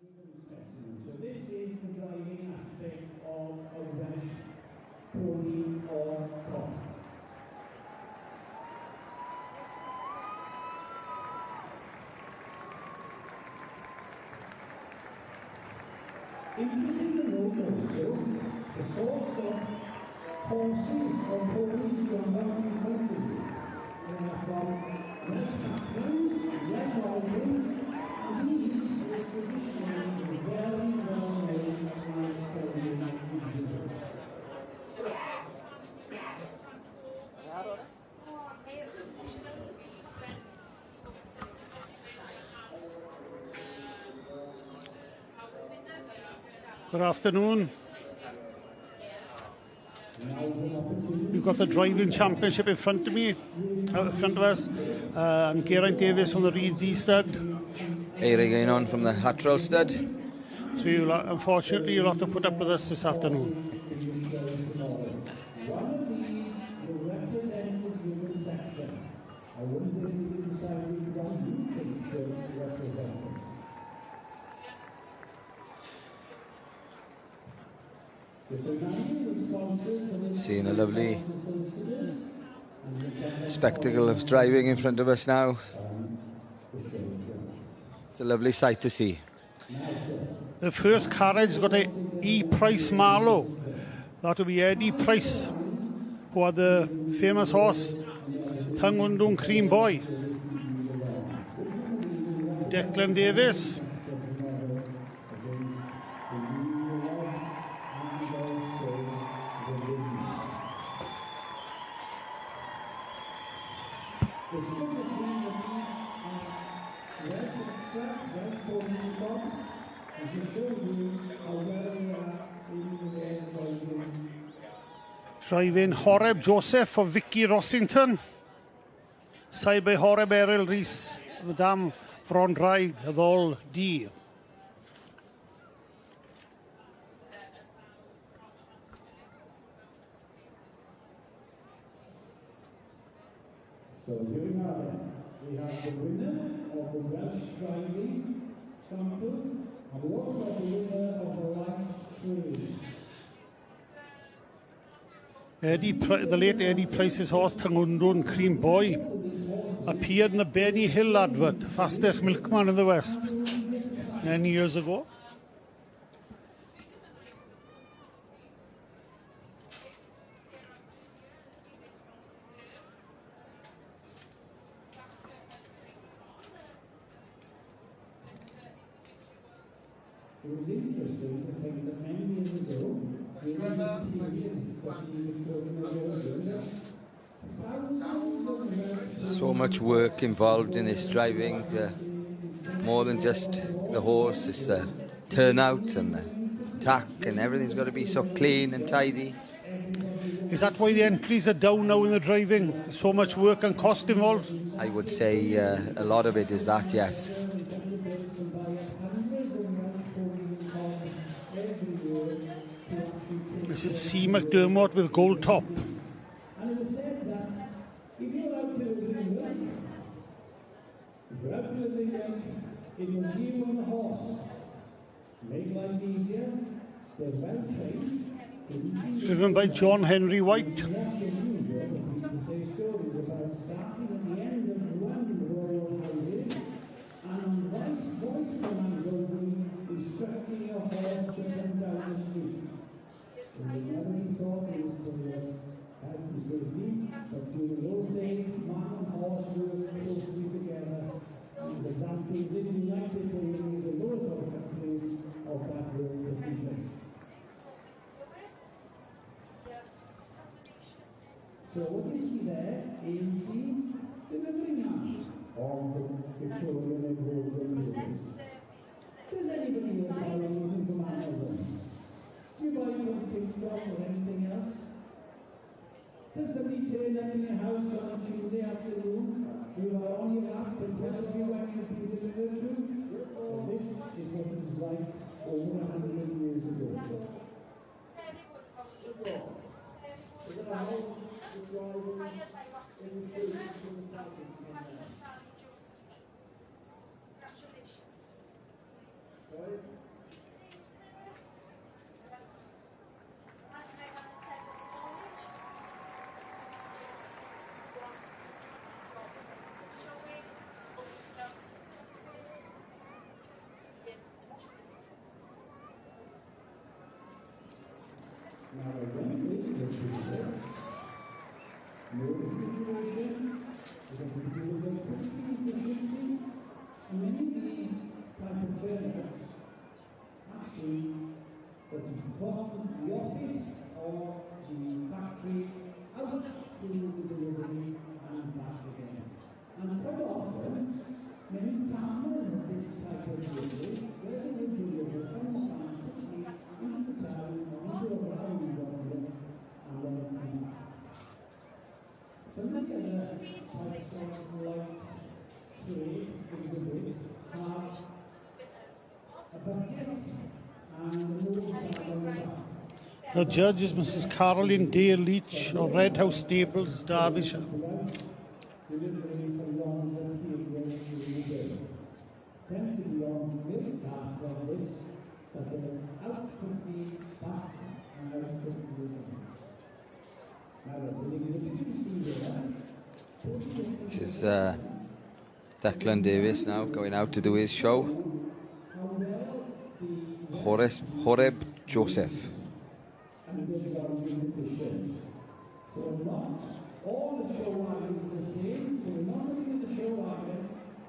So this is the driving aspect of a Welsh pony or cob. Interesting to note also the sorts of horses or ponies you are now in front of you. They are from Welsh champions, Welsh riders, and these are traditionally very well known as Stallion Exhibition. Good afternoon. We've got the driving championship in front of me, in front of us. I'm Geraint Davies from the Reeds E stud. Airing going on from the Hattrell stud. So unfortunately you'll have to put up with us this afternoon. Seeing a lovely spectacle of driving in front of us now. It's a lovely sight to see. The first carriage got a E. Price Marlow. That'll be Eddie Price, who had the famous horse Tung Cream Boy. Declan Davis. Driving Horeb Joseph of Vicky Rossington. Side by Horeb Errol Rees, the dam front drive, Ddol D. So here we have the winner of the Welsh Driving Sample, and we also have the winner of the Light Tree. The late Eddie Price's horse, Tung Cream Boy, appeared in the Benny Hill advert, fastest milkman in the West, many years ago. It was interesting to think that many years ago, So much work involved in this driving, more than just the horse, it's the turnout and the tack, and everything's got to be so clean and tidy. Is that why the entries are down now in the driving? So much work and cost involved? I would say a lot of it is that, yes. This is C. McDermott with gold top. And it was said that if you're out there doing work, if you're out there doing work, it will you on the horse. Make life easier. They're well trained. Driven by John Henry White. But during those days, man and horse worked closely together. And the Zambians didn't like it, they used the lowest of the countries of that work to be placed. So what you see there is the delivery man of the Victorian and Golden Years. Does anybody here buy anything from Amazon? Do you buy from TikTok or anything else? Does somebody turn up in your house on a Tuesday afternoon? You are on your app and tells you when you've been delivered to? So this is what it was like over 100 years ago. Now again, ladies and gentlemen, no refrigeration, we're going to do the cooking efficiency, and many of these type of turnouts actually that is from the office or the factory out to the delivery and back again. And quite often, many farmers of this type of delivery, where they will deliver from the farm quickly into the town or into a valley and then come back. Some of the other types of light trade exhibits have a bucket and a load on the back. The judge is Mrs. Caroline Dale Leach of Red House Stables, Derbyshire. Delivering for long periods during the day. Tends to be on milk carts like this, that they're out quickly, back, and out quickly again. Now, This is Declan Davis now going out to do his show. Horeb Joseph. And it goes on with the shows. So not all the show wagons are the same, so we're not looking at the show wagon.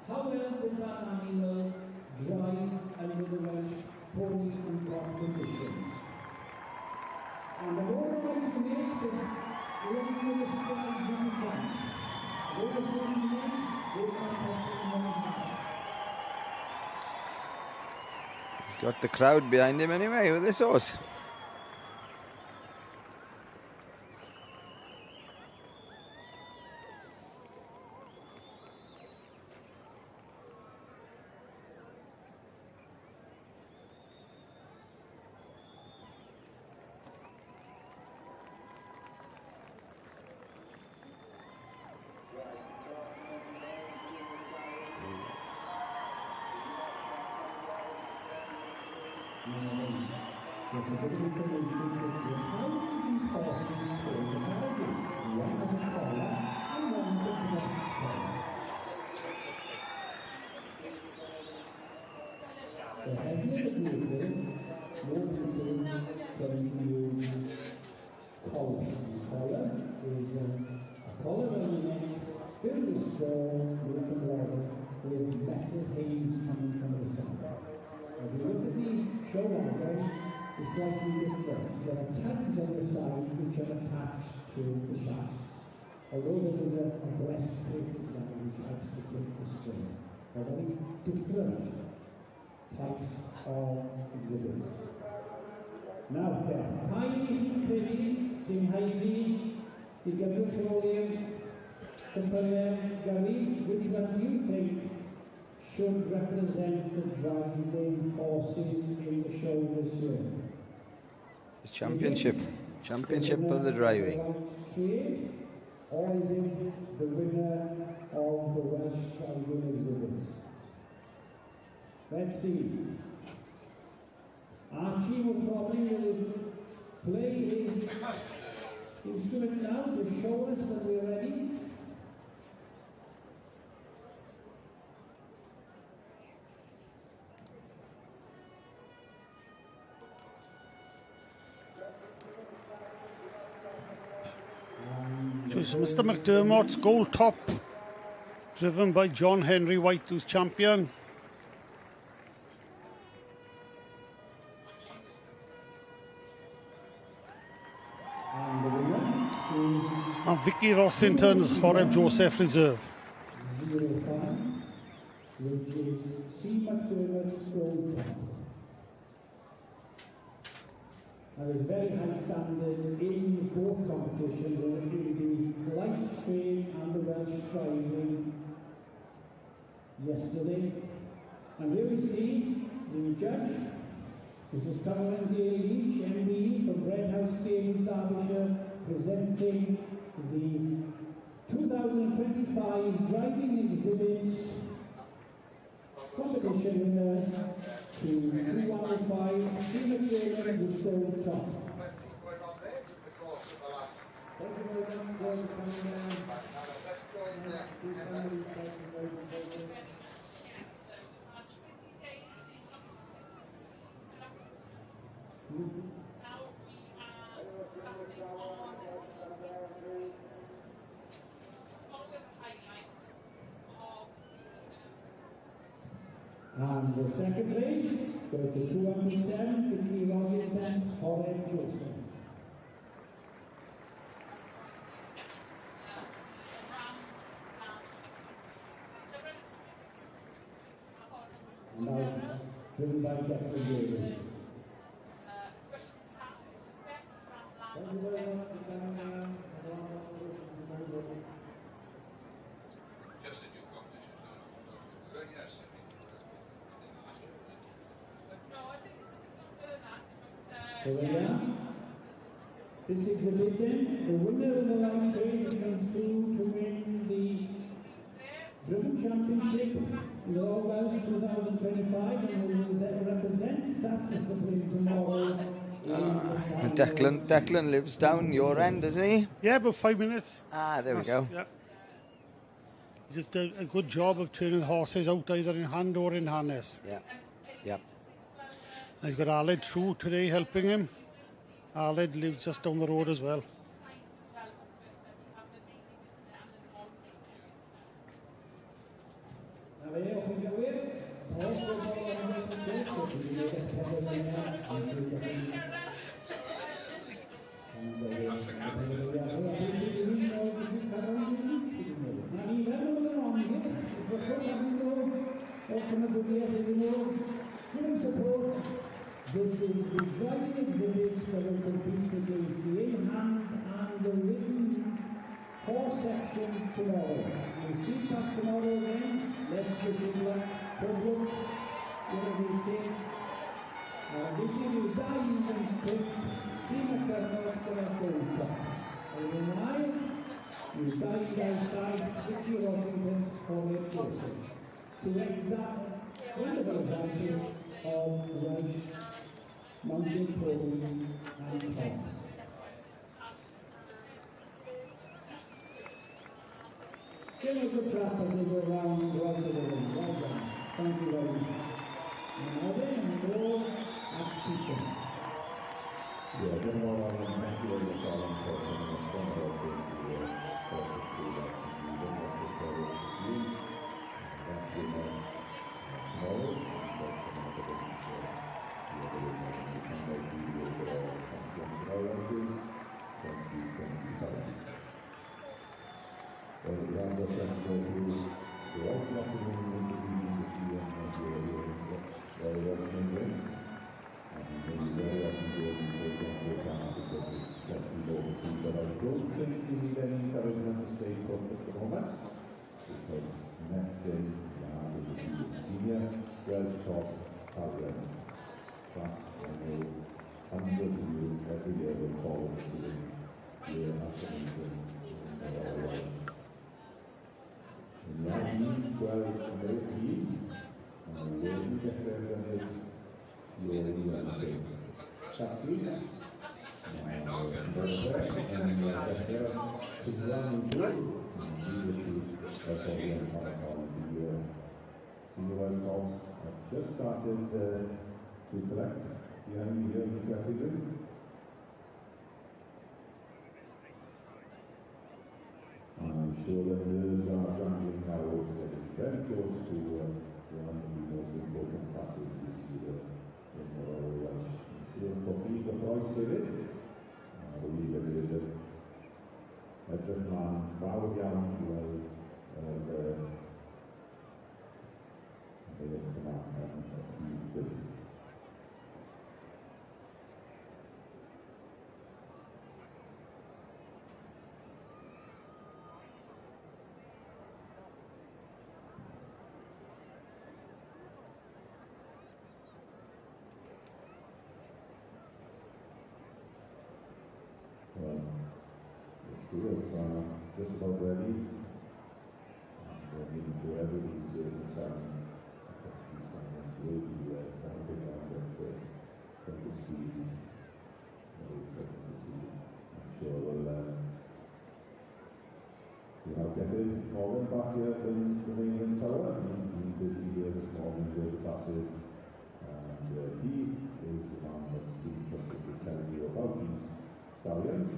How well does that animal drive under the Welsh pony and cob conditions? And the more of us to make the looking at the strides we can. The more of us we make, we can have more. He's got the crowd behind him anyway with this horse. It's slightly different. There are tags on the side which are attached to the shafts. Although there is a breastplate which helps to take the string. There are very different types of exhibits. Now then, Prynh Prif sy'n haeddu I Gylch Gary, which one do you think should represent the driving horses in the show this year? It's championship of the driving. Or is it the winner of the Welsh Stallion Exhibition? Let's see. Archie will probably play his instrument now to show us that we're ready. So Mr. McDermott's Gold Top, driven by John Henry White, who's champion. And Vicky Rossington's Horeb Joseph Reserve. 05, which is C. McDermott's Gold Top. There is very high standard in both competitions, in the light train and the Welsh driving yesterday. And here we see the judge. This is Caroline Dale Leach, MD from Red House Stables, Derbyshire, presenting the 2025 driving exhibit competition winner, to 215, Stephen Taylor who scored top. And the second race, go to 207, 50 Rossington, Holland Joseph. And now, driven by Dr. Davis. Thank you very much for coming down. So there, this exhibition, the winner of the round train comes through to win the Driven Championship in the All Welsh 2025 and will represent that discipline tomorrow. Declan lives down your end, doesn't he? Yeah, about 5 minutes. Ah, there we go. Yeah. He just did a good job of turning the horses out either in hand or in harness. Yeah, yeah. He's got Aled through today helping him. Aled lives just down the road as well. This is the driving exhibits that will compete against the in-hand and the written horse sections tomorrow. We'll see that tomorrow again. Let's wish you luck. Good luck. Whatever you say. Wishing you dive and quick. See my colonel for a gold top. And in line, you dive outside 50 Washington for a closer. To wonderful example of Welsh mountain proving and horse. Give us a clap as they go around right to the ring. Well done. Thank you very much. Now then, go at teacher. Yeah, then all I want to thank you for calling for because next day we will see the senior Welsh Cob Preparation class. I know hundreds of you every year will follow the year after meeting in the IE 12 American and where you get there with your new Chastity and to run through that's all we have on the senior Welsh Cobs have just started to collect behind here in the category. I'm sure that those are jumping now getting very close to one of the most important classes this year in the Royal Welsh. For Peter Price with it, I believe that it is edrych mlaen fawr iawn I weld beth yma yn y byd. It's just about ready. We're meeting for everybody's exciting. Will be classes, and he is the man that's interested to tell you about these stallions.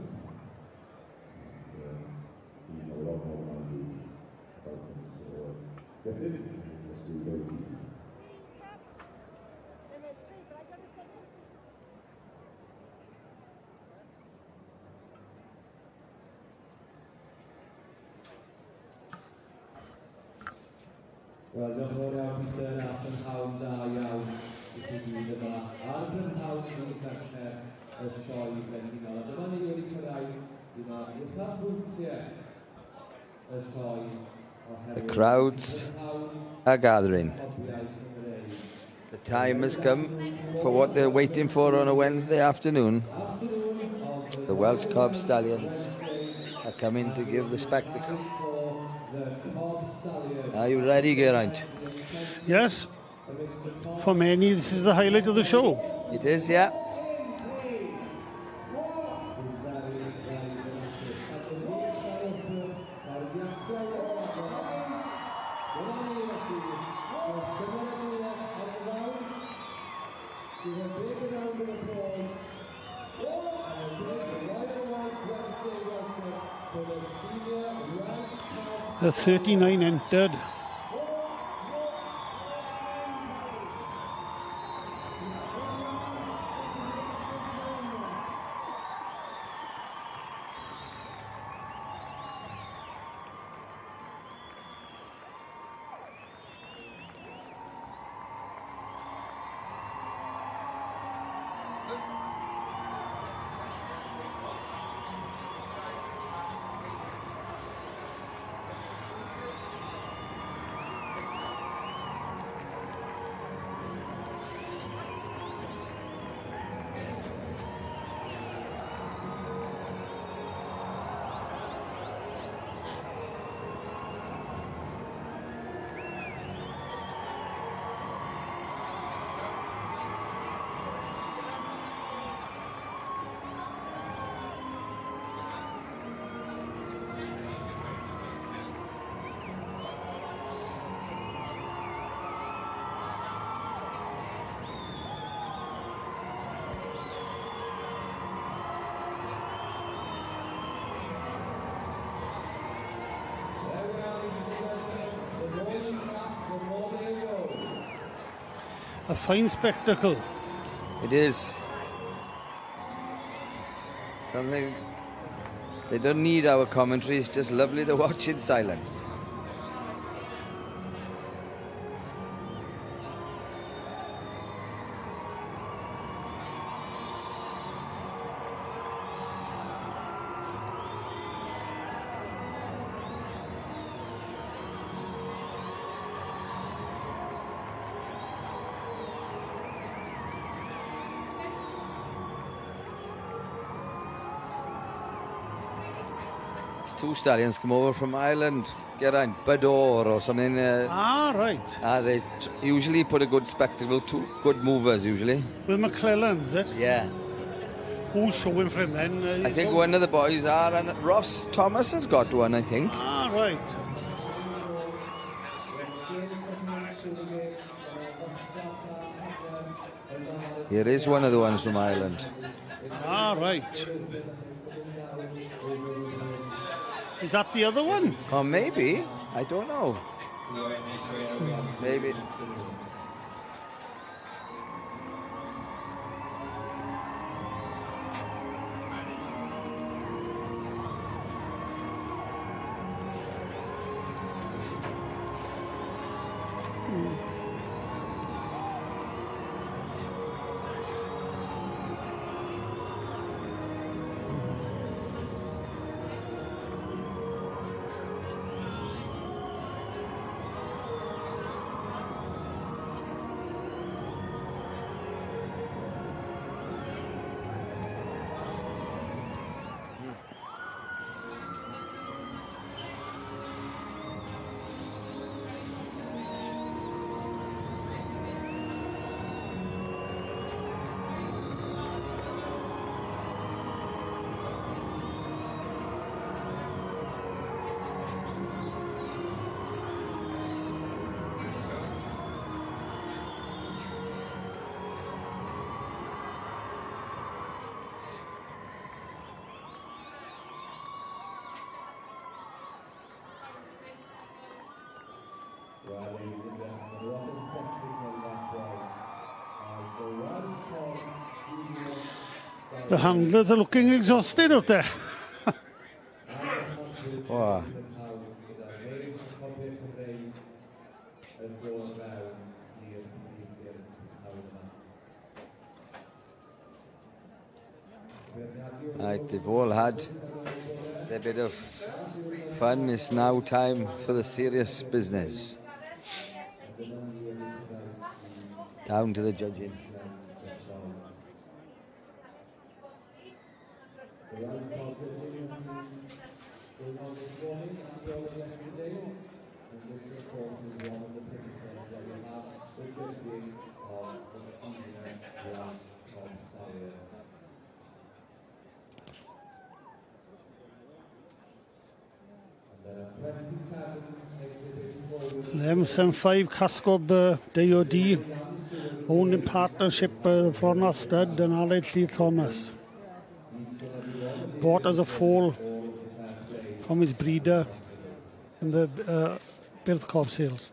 And he knows a lot more than I do about them, so get in, let's do very deep. Wel, diolch yn fawr iawn, Peter, a prynhawn da iawn i chi gyd yma. A'r prynhawn i wedi dechrau y sioe brenhinol. A dyma ni wedi cyrraedd yma uchafbwyntiau y sioe oherwydd... The crowds are gathering. The time has come for what they're waiting for on a Wednesday afternoon. The Welsh Cob Stallions are coming to give the spectacle. Are you ready, Geraint? Yes. For many, this is the highlight of the show. It is, yeah. The 39 entered. A fine spectacle. It is. Something... They don't need our commentary, it's just lovely to watch in silence. Two stallions come over from Ireland, Geraint, Bador or something. Right. They usually put a good spectacle, two good movers usually. With McClellan, is it? Yeah. Who's showing for him then? I think one of the boys are, and Ross Thomas has got one, I think. Right. Here is one of the ones from Ireland. Right. Is that the other one? Or maybe, I don't know. Maybe. The handlers are looking exhausted out there. Wow. Right, they've all had their bit of fun. It's now time for the serious business. Down to the judging. M75 Cascob DOD, owned in partnership with Fronner Stud and Allied Lee Thomas. Bought as a foal from his breeder in the Birth Cob sales.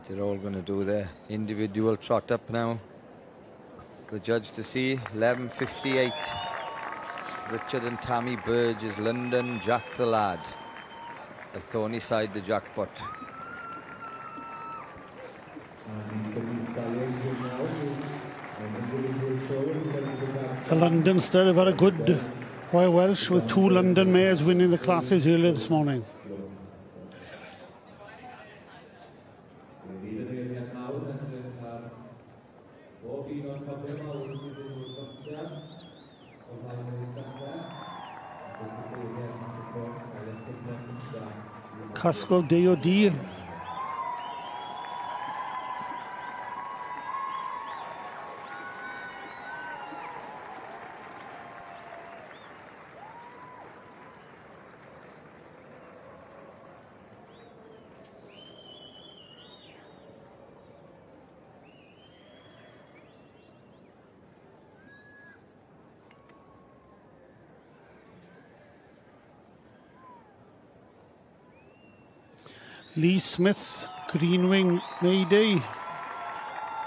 They're all going to do their individual trot up now. The judge to see 11:58. Richard and Tammy Burgess, London, Jack the Lad. The thorny side, the jackpot. The London stud have had a good Royal Welsh with 2 London mares winning the classes earlier this morning. Casco DOD. Lee Smith's Green Wing Mayday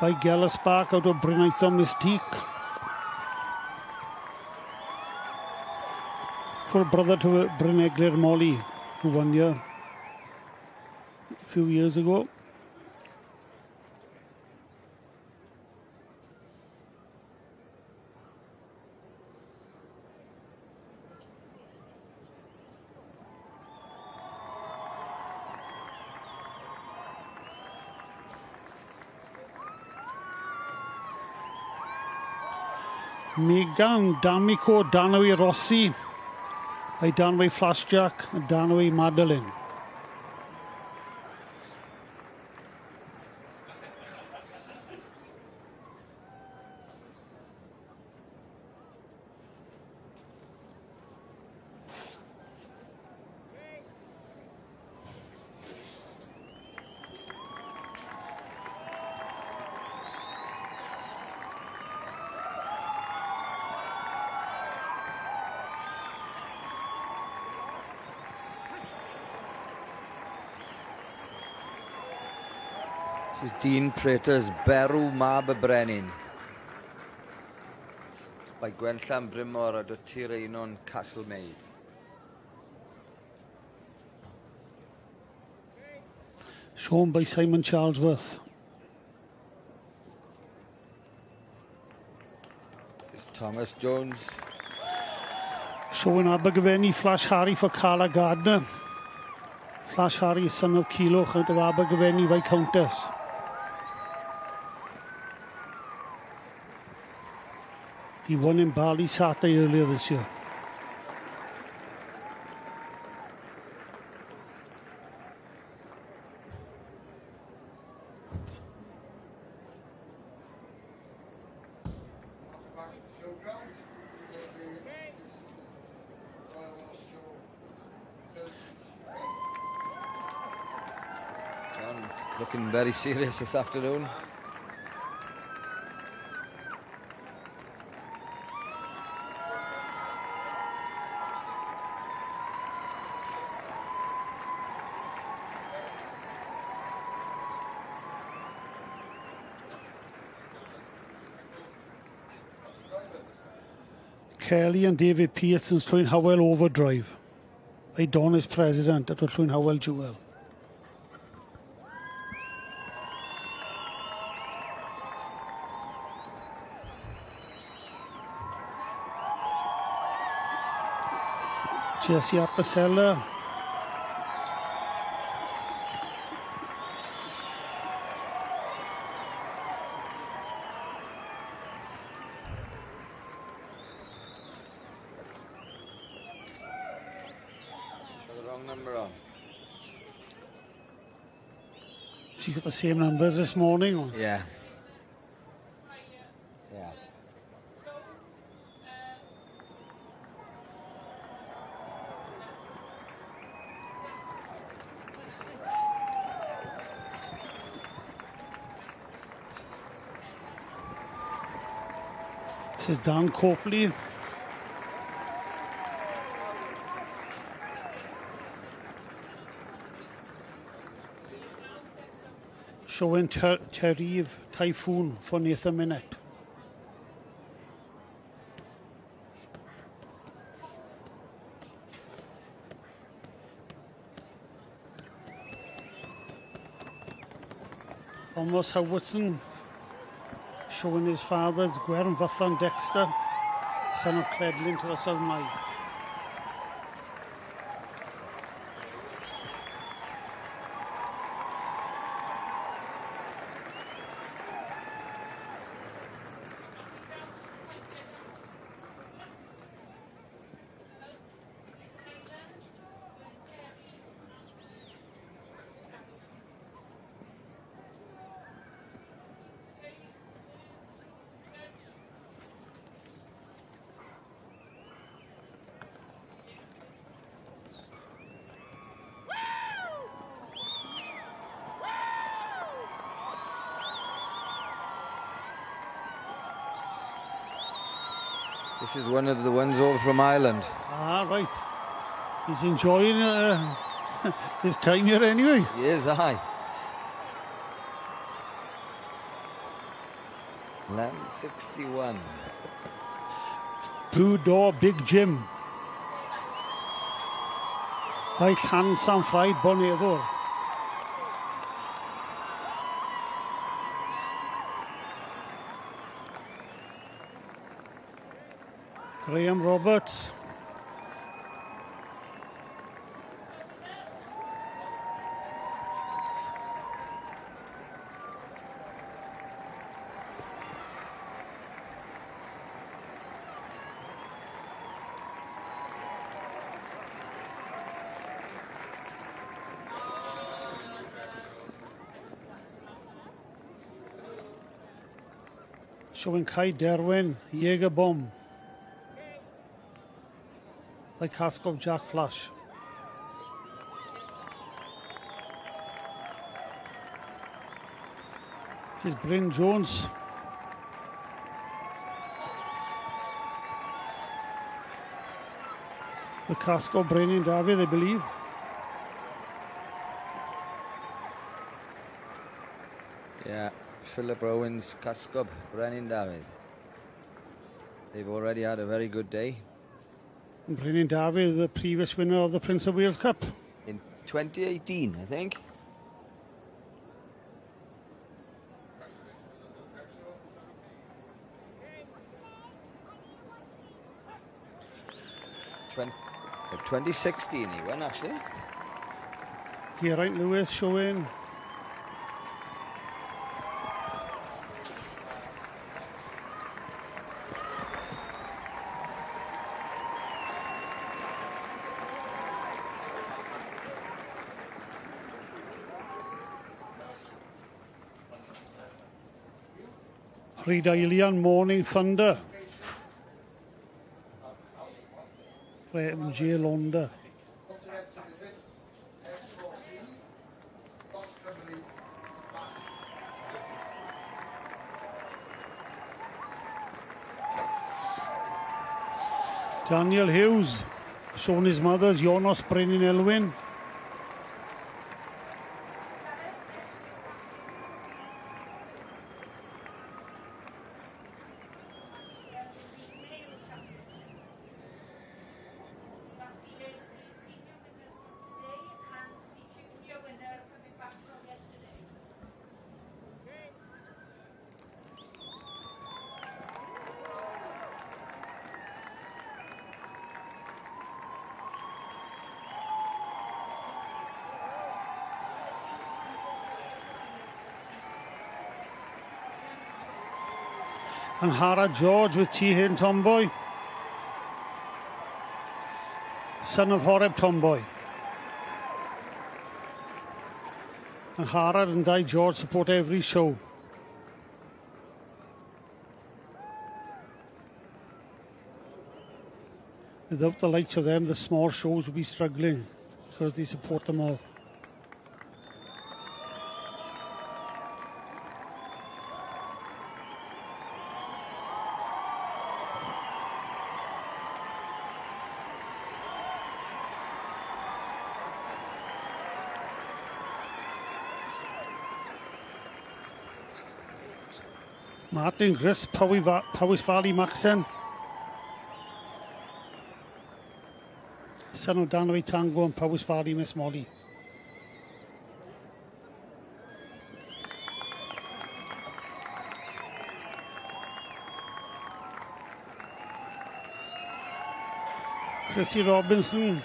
by Gallus Park out of Prynh Mystique. Full brother to Bryn Eglir Molly, who won here a few years ago. Megan D'Amico Danwy Rossi by Danwy Flashjack and Danwy Madeline. This is Dean Prater's Berw Mab y Brenin. By Gwenllan Brymor a Dotiraenon Castlemead. Shown by Simon Charlesworth. This is Thomas Jones. Showing Abergavenny Flash Harry for Carla Gardner. Flash Harry, son of Gylch out of Abergavenny by Countess. He won in Bali Saturday earlier this year. John looking very serious this afternoon. Kelly and David Pearson's Prynh Howell overdrive. By Donna's president at the Prynh Howell Jewel. Jesse Apicella. She got the same numbers this morning? Or? Yeah. Yeah. This is Dan Copley. Showing Terrive Typhoon for Nathan Minute. Thomas Howardson showing his father's Gwern Fythan Dexter, son of Cledlin to us of Mai. This is one of the ones over from Ireland. Ah, right. He's enjoying his time here anyway. He is, aye. 1161. Blue Door Big Jim. Like Handsome Fried Bonedo. Graham Roberts. Showing Kai Derwin, Jaeger Bomb. Like Haskell Jack Flash. This is Bryn Jones. The Casco, Bryn David, I believe. Yeah, Philip Owens, Cascob, Brennan David. They've already had a very good day. Brennan David, the previous winner of the Prince of Wales Cup. In 2018, I think. In 2016 he won, actually. Geraint Lewis showing. Rhydaelian Morning Thunder. J. Londa. Daniel Hughes, showing his mother's Jonas Brynn Elwyn. And Hara George with T-Hin Tomboy, son of Horeb Tomboy. And Hara and Di George support every show. Without the likes of them, the small shows would be struggling because they support them all. Martin Gris, Powys Valley Maxen. Son of Danwy Tango and Powys Valley Miss Molly. Chrissy Robinson.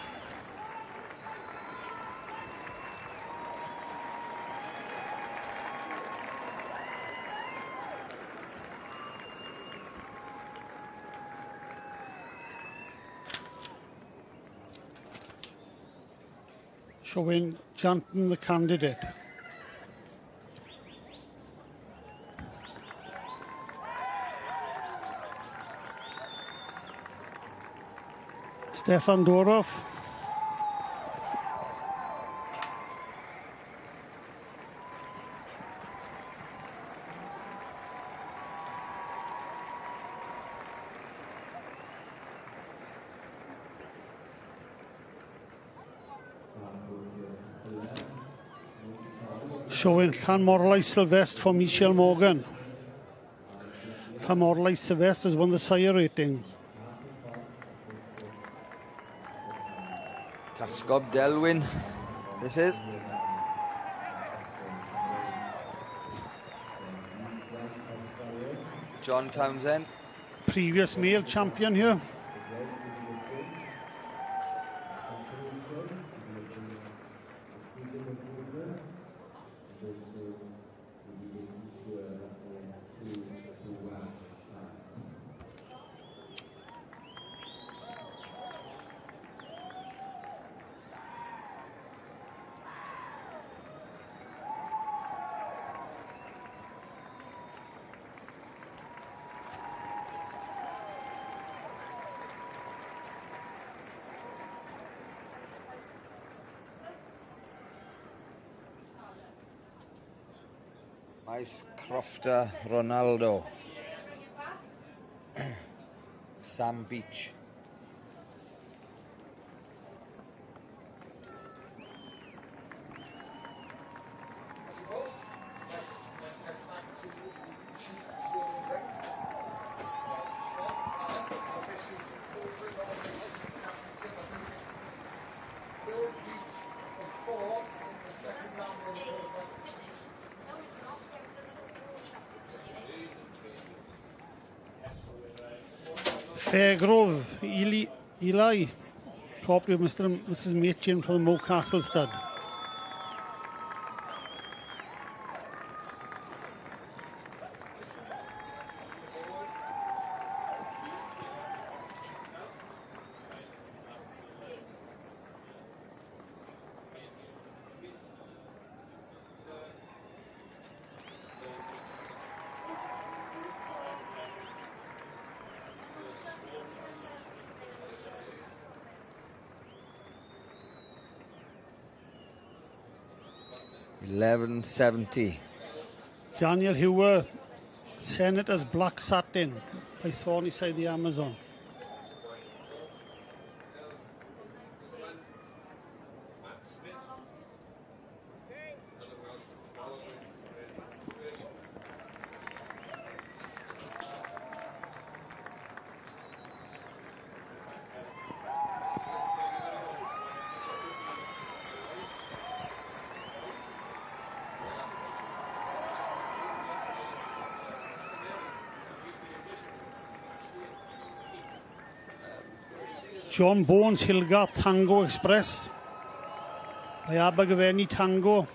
Showing Janton the candidate. Stefan Dorov. Showing Llanmorlais Sylvester for Michelle Morgan. Llanmorlais Sylvester has won the sire ratings. Casgob Delwyn, this is. John Townsend. Previous male champion here. Ice Crofter Ronaldo. Sam Beach. Fairgrove, Eli, property of Mr. and Mrs. Machin from the Mocastle stud. 11.70. Daniel Hewer, Senator's Black Satin by Thornyside the Amazon. John Bones Hilgar Tango Express by Abergavenny Tango.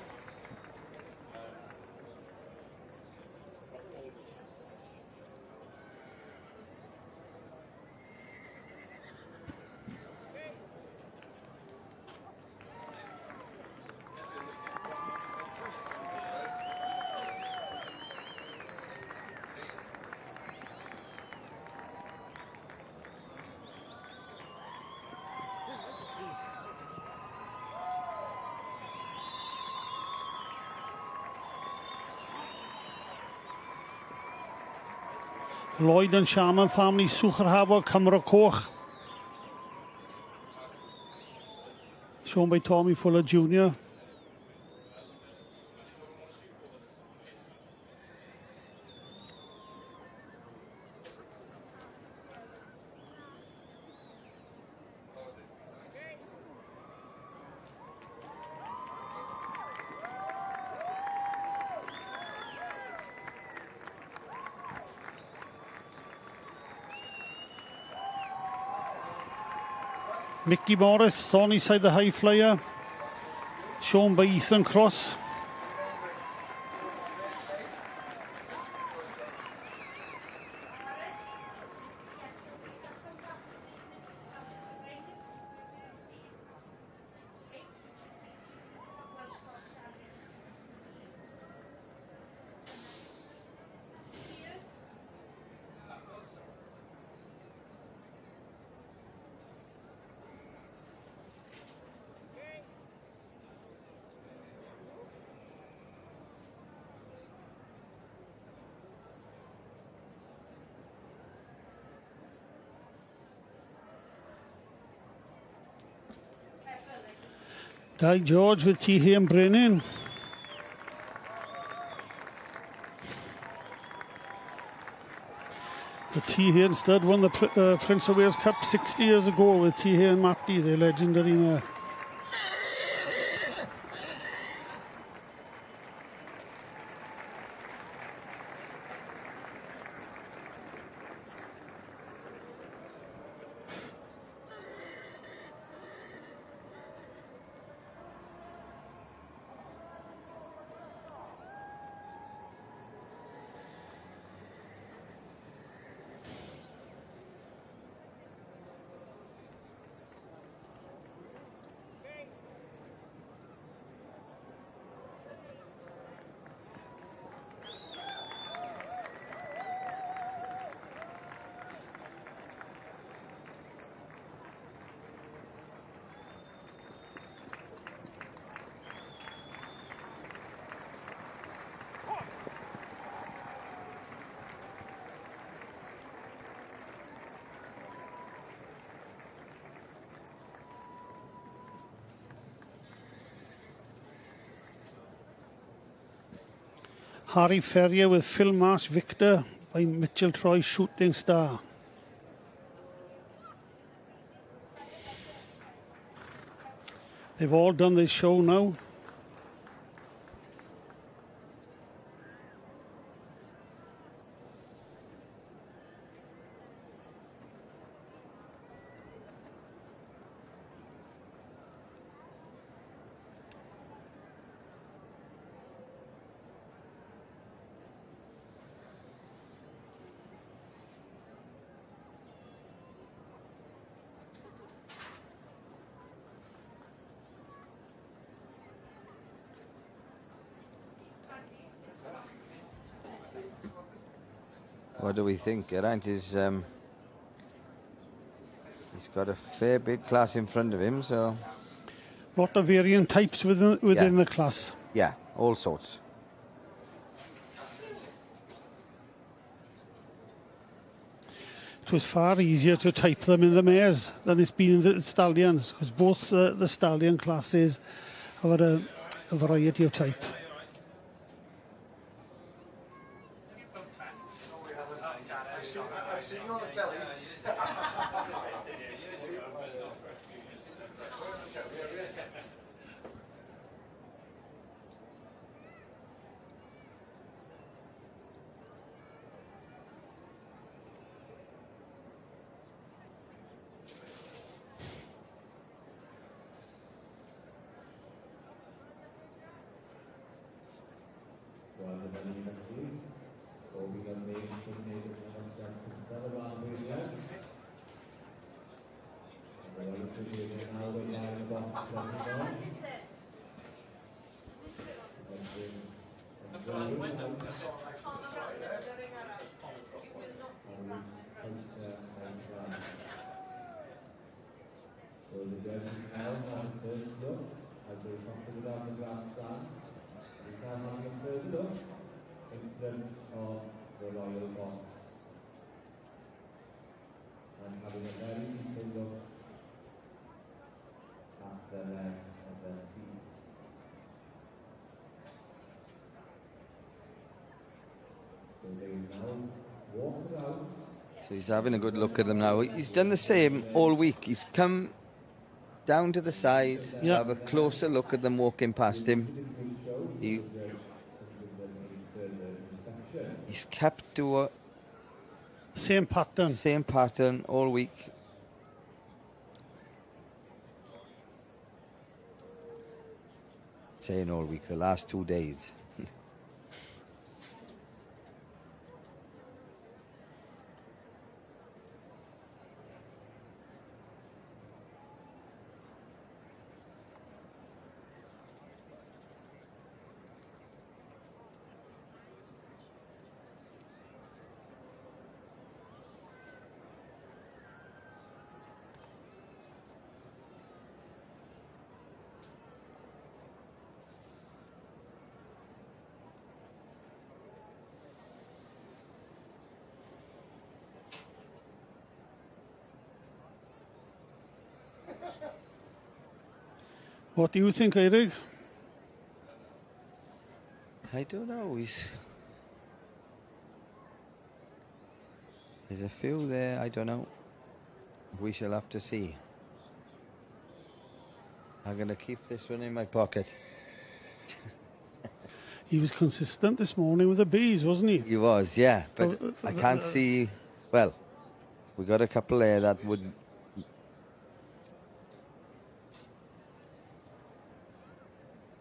Lloyd and Sharman family, Sucherhaber, Cymru Coch. Shown by Tommy Fuller Jr. Mickey Morris, Thornyside the High Flyer, shown by Ethan Cross. Di George with T. and Brennan. The T. and stud won the Prince of Wales Cup 60 years ago with T. and Matty, the legendary mare. Harry Ferrier with Phil Marsh Victor by Mitchell Troy Shooting Star. They've all done this show now. What do we think? Geraint is he's got a fair bit class in front of him, so Lot of variant types within the class. yeah, all sorts. It was far easier to type them in the mares than it's been in the stallions, because both the stallion classes have a variety of type. So the judges now have a first look as they come to the down the glass stand. He's now having a third look in front of the royal box. And having a very detailed look at the legs of their feet. So they now walk around. So he's having a good look at them now. He's done the same all week. He's come down to the side, have a closer look at them walking past him. He's kept to a same pattern all week. Saying all week, the last 2 days. What do you think, Eric? I don't know. There's a few there, I don't know. We shall have to see. I'm going to keep this one in my pocket. He was consistent this morning with the bees, wasn't he? He was, yeah. But I can't see... Well, we got a couple there that would...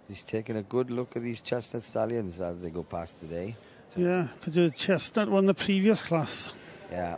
He's taking a good look at these chestnut stallions as they go past today. So. Yeah, because the chestnut won the previous class. Yeah.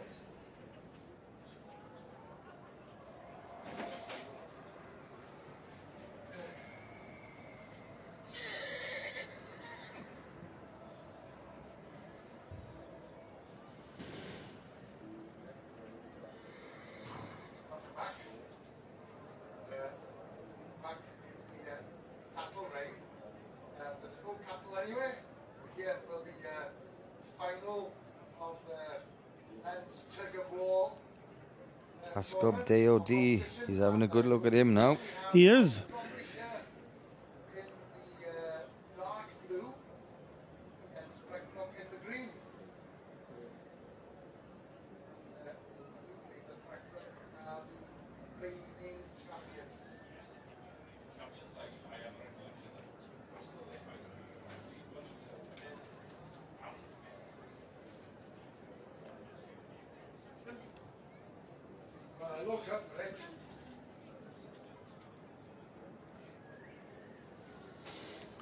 Cob DOD, he's having a good look at him now. He is.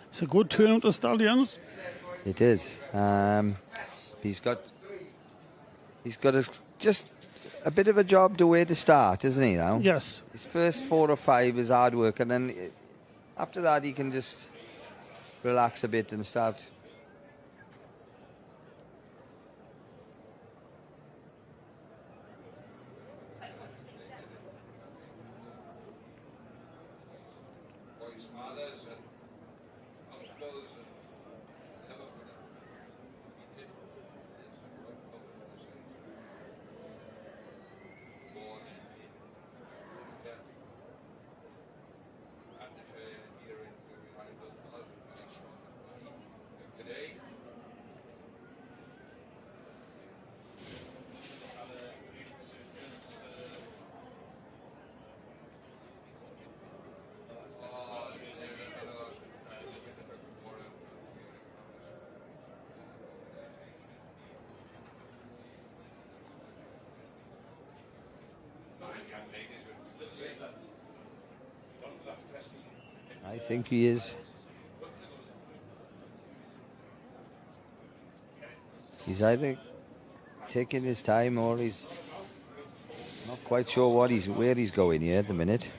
It's a good turnout of stallions. It is. He's got just a bit of a job to where to start, isn't he now? Yes. His first 4 or 5 is hard work, and then after that he can just relax a bit and start. I think he is. He's either taking his time or he's not quite sure where he's going here at the minute.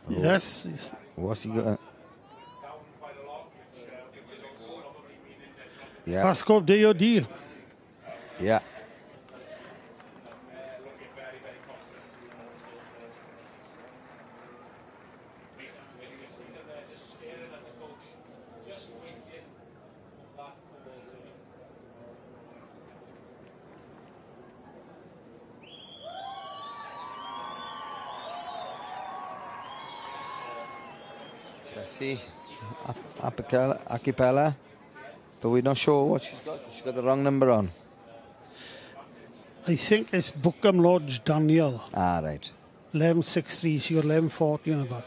Yes. What's he got? Yeah. Pasco DOD. Yeah. Jessie, Acapella, but we're not sure what she's got. She's got the wrong number on. I think it's Bookham Lodge Daniel. Ah, right. 1163, she got 1140 on her back.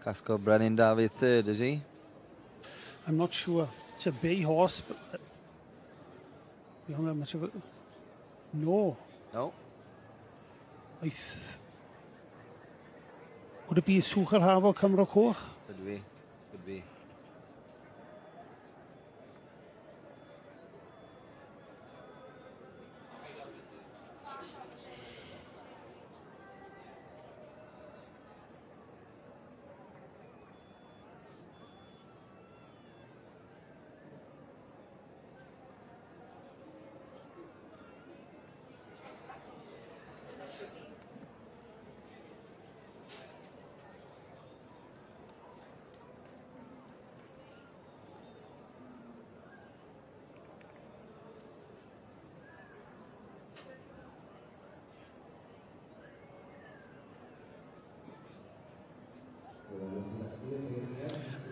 Casco Brennan David third, is he? I'm not sure. It's a bay horse, but we don't have much of it. No. No. Would it be Sucher Harbour Cymru Coch? Could be. Could be.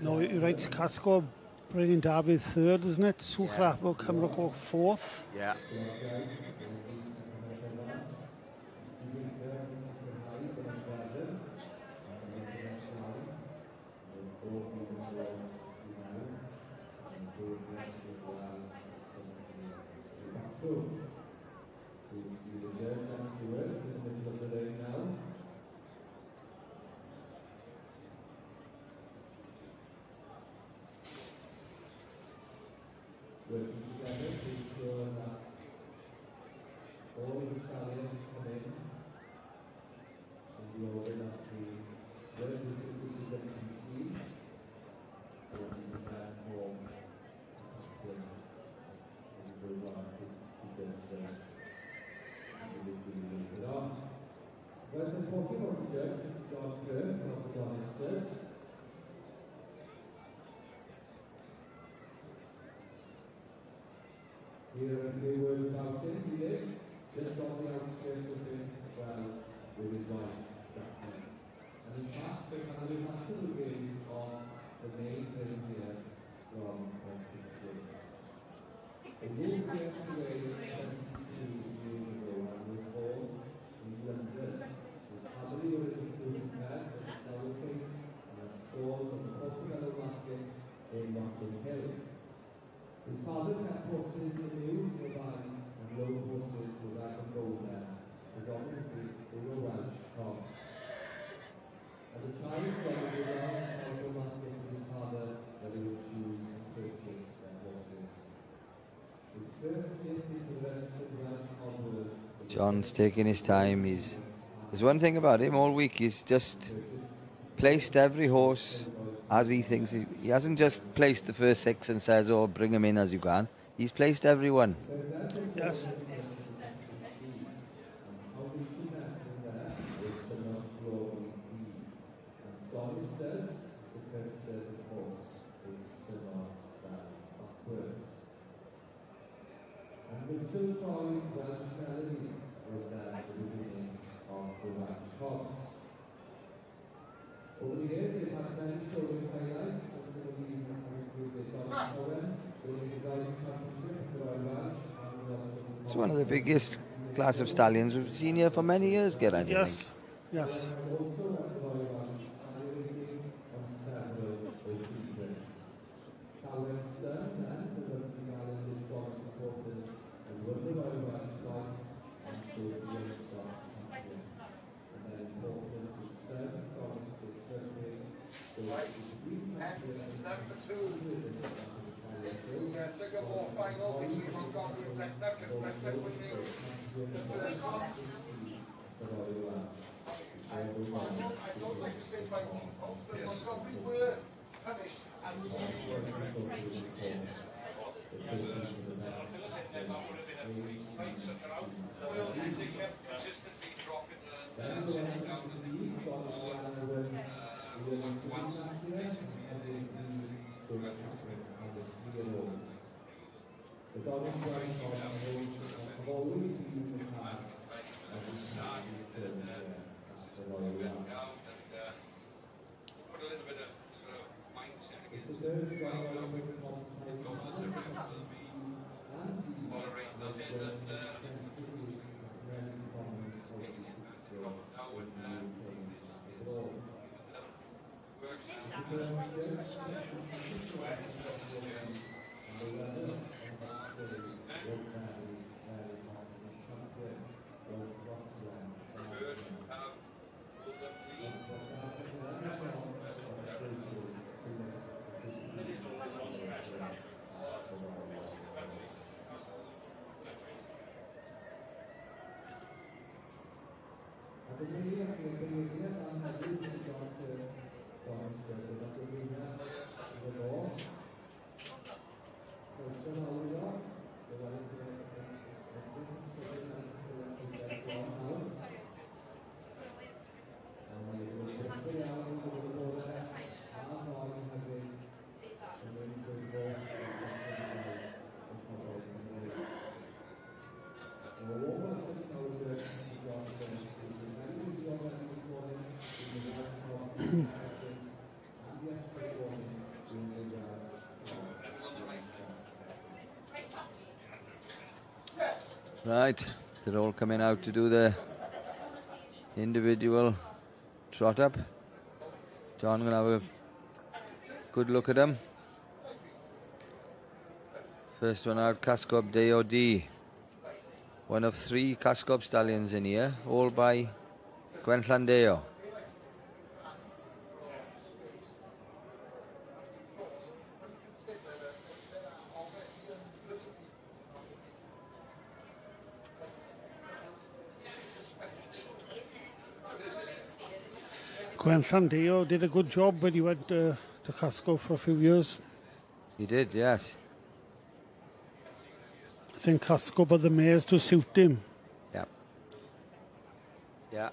No, you're right. It's Casco Brennan David third, isn't it? Sucher Harbour Cymru Coch fourth. Yeah. Working together to ensure that all the stallions come in the order that the distinguishes them can see, or prepare for captain as we go on to get the individually later on. First and talking about the judge, Mr. John Prif, of the John Estate. Here are a few words about him. He lives just on the outskirts of Wales with his wife, Jacqueline. And in fact, we have to begin on the main thing here from Prynh. It moved here to Wales 72 years ago and was born in London. His family were in the food pairs at the flower trees and had stores on the Portobello markets in Notting Hill. His father kept horses in the mews nearby and rode horses to ride and go there, predominantly they were Welsh Cobs. As a child, John would around the market with his father where he would choose and purchase John's taking his time. There's one thing about him all week. He's just placed every horse as he thinks. He hasn't just placed the first 6 and says, "Oh, bring him in as you can." He's placed everyone. Yes. And the two-time Welsh melody was there at the beginning of the Welsh Cob. Over the years, they've had many showing highlights, and some of these have included Stallion Showdown, winning the Driving Championship for the Royal Welsh, and It's one of the biggest class of stallions we've seen here for many years, Geraint. Yes. Yes. also at the Royal Welsh annual meetings on several occasions. Carriage Driving then, the London Island is strong supporters and won the Royal Welsh twice and stood the Gylch champion. And then important to 7 promised to Turkey, so it's the three champions Number 2. It's a good war final between Montgomery and Prif. Prif was the first one. the Royal Welsh. I don't like to say my default, but Montgomery were punished and consistently dropping the Stallion Judging have always been in the past as the champions at the Royal Welsh. put a little bit of sort of mindset It's against the third Royal Welsh competition Right, they're all coming out to do their individual trot up. John gonna have a good look at them. First one out, Cascob Deo D. One of 3 Cascob stallions in here, all by Gylch. Gylch did a good job when he went to Casco for a few years. He did, yes. I think Casco but the mares to suit him. Yeah. Yeah.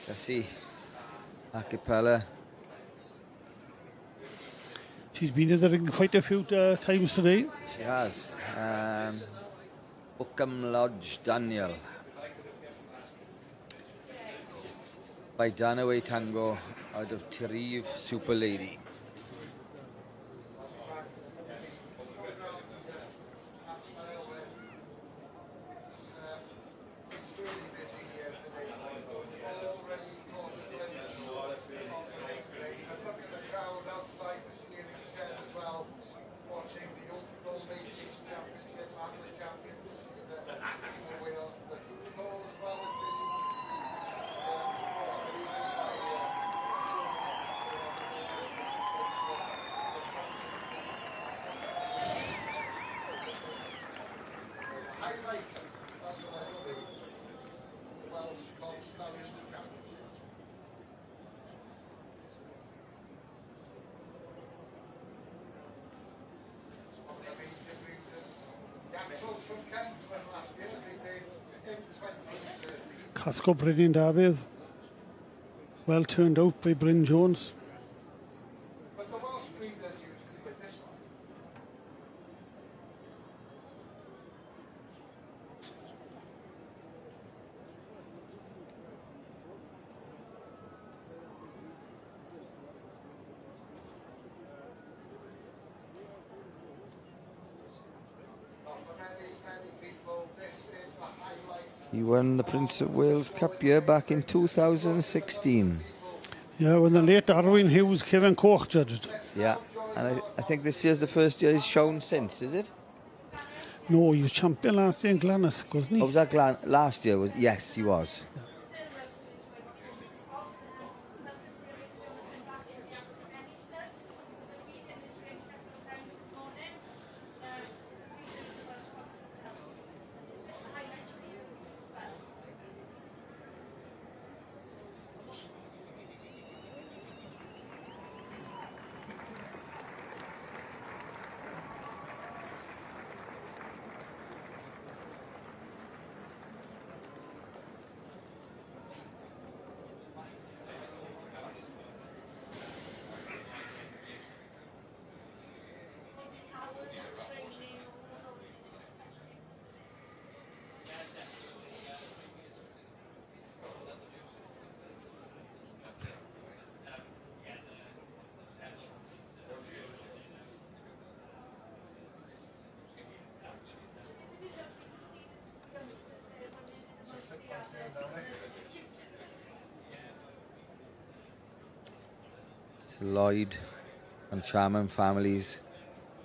Gussie, Acapella. She's been in the ring quite a few times today. She has. Bookham Lodge Daniel. By Danaway Tango out of Tireve Super Lady. Welsh Cob Preparation. From Kent when last year they did in 2013. Casco Brydyn Dafydd. Well turned out by Bryn Jones. But the Welsh breeders usually with this one. He won the Prince of Wales Cup year back in 2016. Yeah, when the late Arwyn Hughes, Kevin Koch judged. Yeah, and I think this year's the first year he's shown since, is it? No, he was champion last year in Glenus, wasn't he? Oh, was that last year? Yes, he was. Lloyd and Charman families.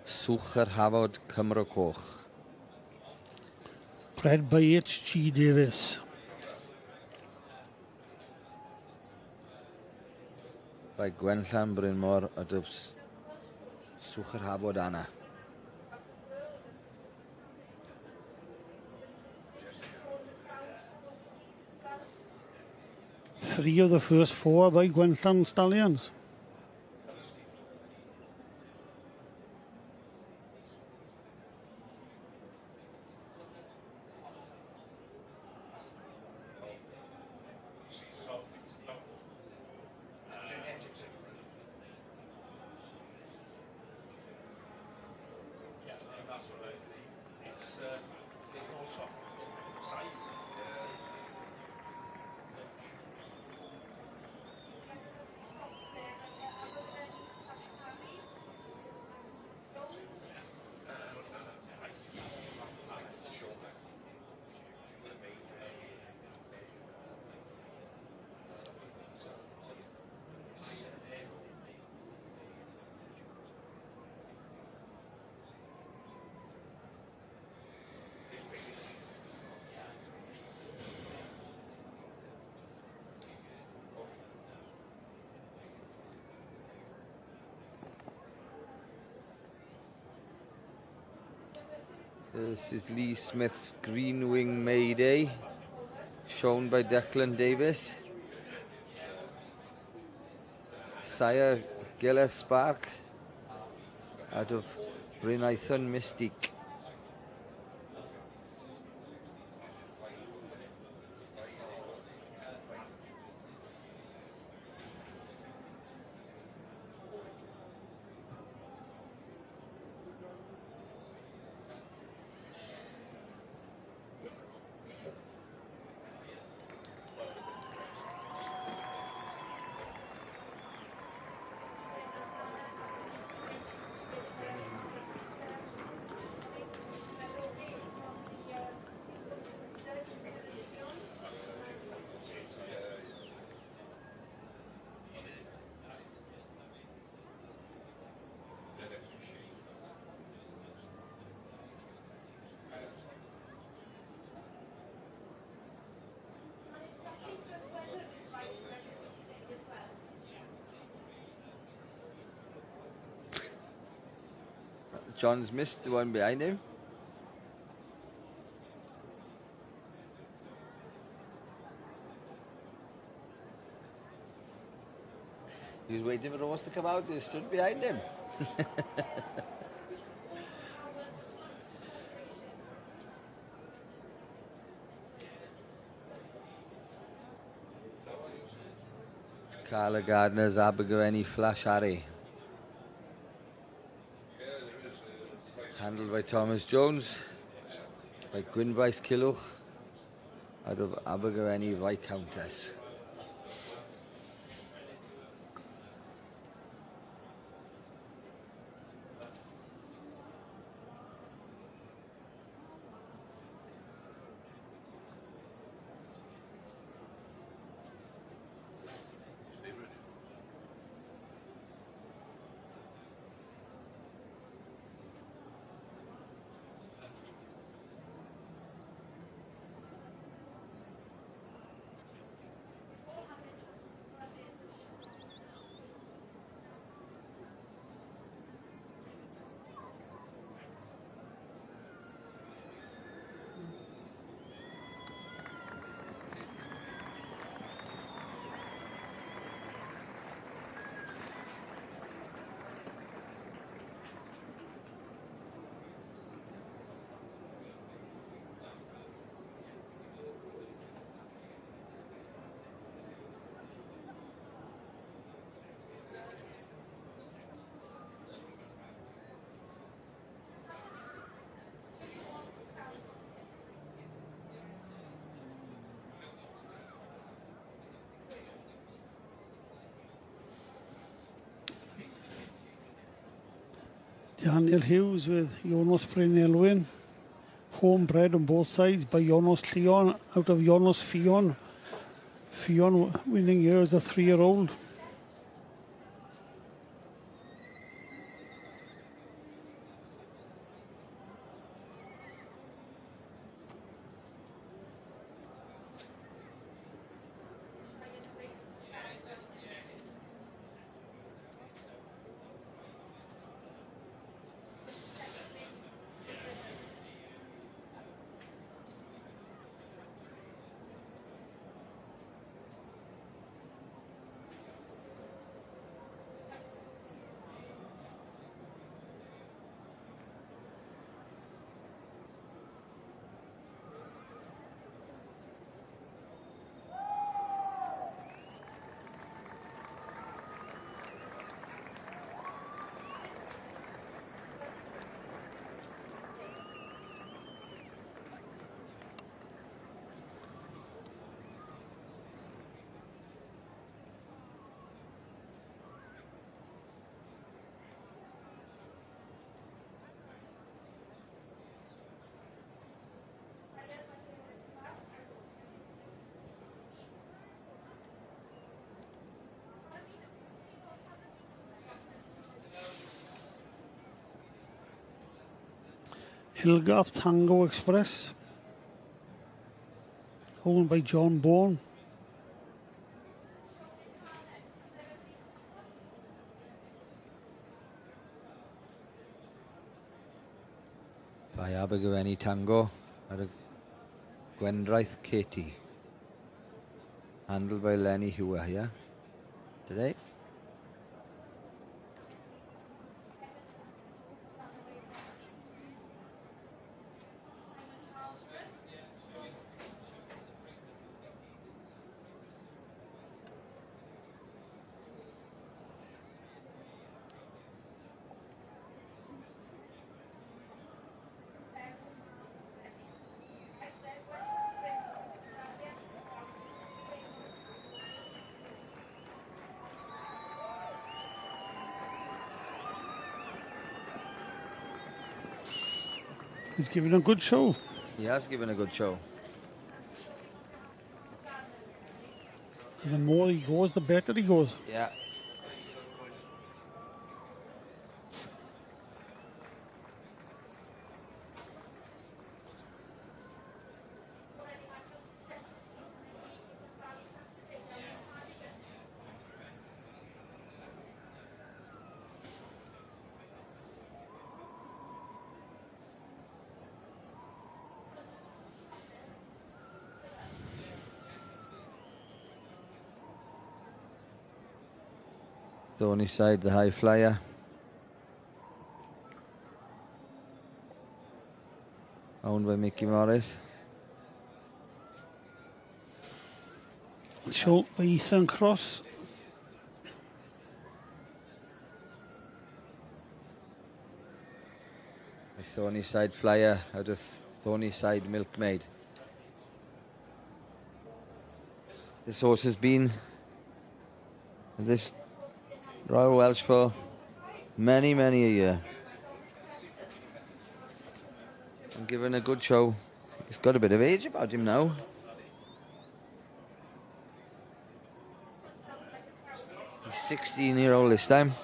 Swcher Hafod Cymru Coch. Bred by H.G. Davis. By Gwenllan Brynmor out of Swcher Hafod Anna. Three of the first four by Gwenllan Stallions. This is Lee Smith's Green Wing Mayday, shown by Declan Davis. Sire Gillis Spark out of Brynithan Mystique. John's missed the one behind him. He was waiting for Rose to come out. He stood behind him. Carla Gardner's Abergavenny Flash Harry. Handled by Thomas Jones. By Gwynbais Gylch. Out of Abergavenny Viscountess. Daniel Hughes with Jonas Pryn Elwyn. Homebred on both sides by Jonas Leon out of Jonas Fion. Fion winning here as a 3-year-old. Hillgarth Tango Express, owned by John Bourne. By Abergavenny Tango out of Gwendraith Katie. Handled by Lenny Hewer here today. He's giving a good show. He has given a good show. The more he goes, the better he goes. Yeah. Thorny side, the high flyer. Owned by Mickey Morris. Show by Ethan Cross. The Thorny side flyer out of Thorny side Milkmaid. This horse has been at this Royal Welsh for many, many a year. And given a good show, he's got a bit of age about him now. He's 16-year-old this time.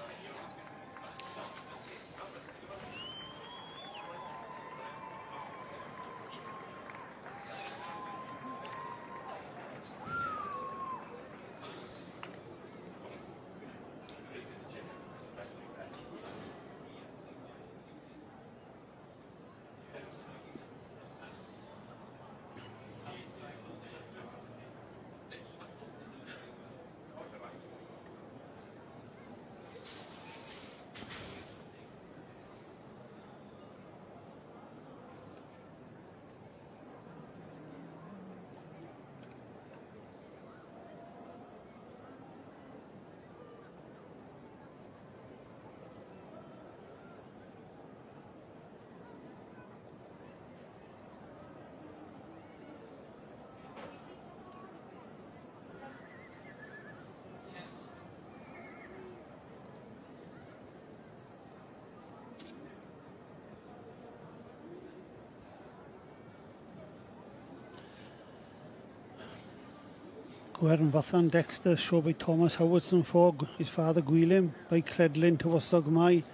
Gwern Fathan Dexter, show by Thomas Howardson Fogg, his father Gwilym, by Credlin to Wastog Mai,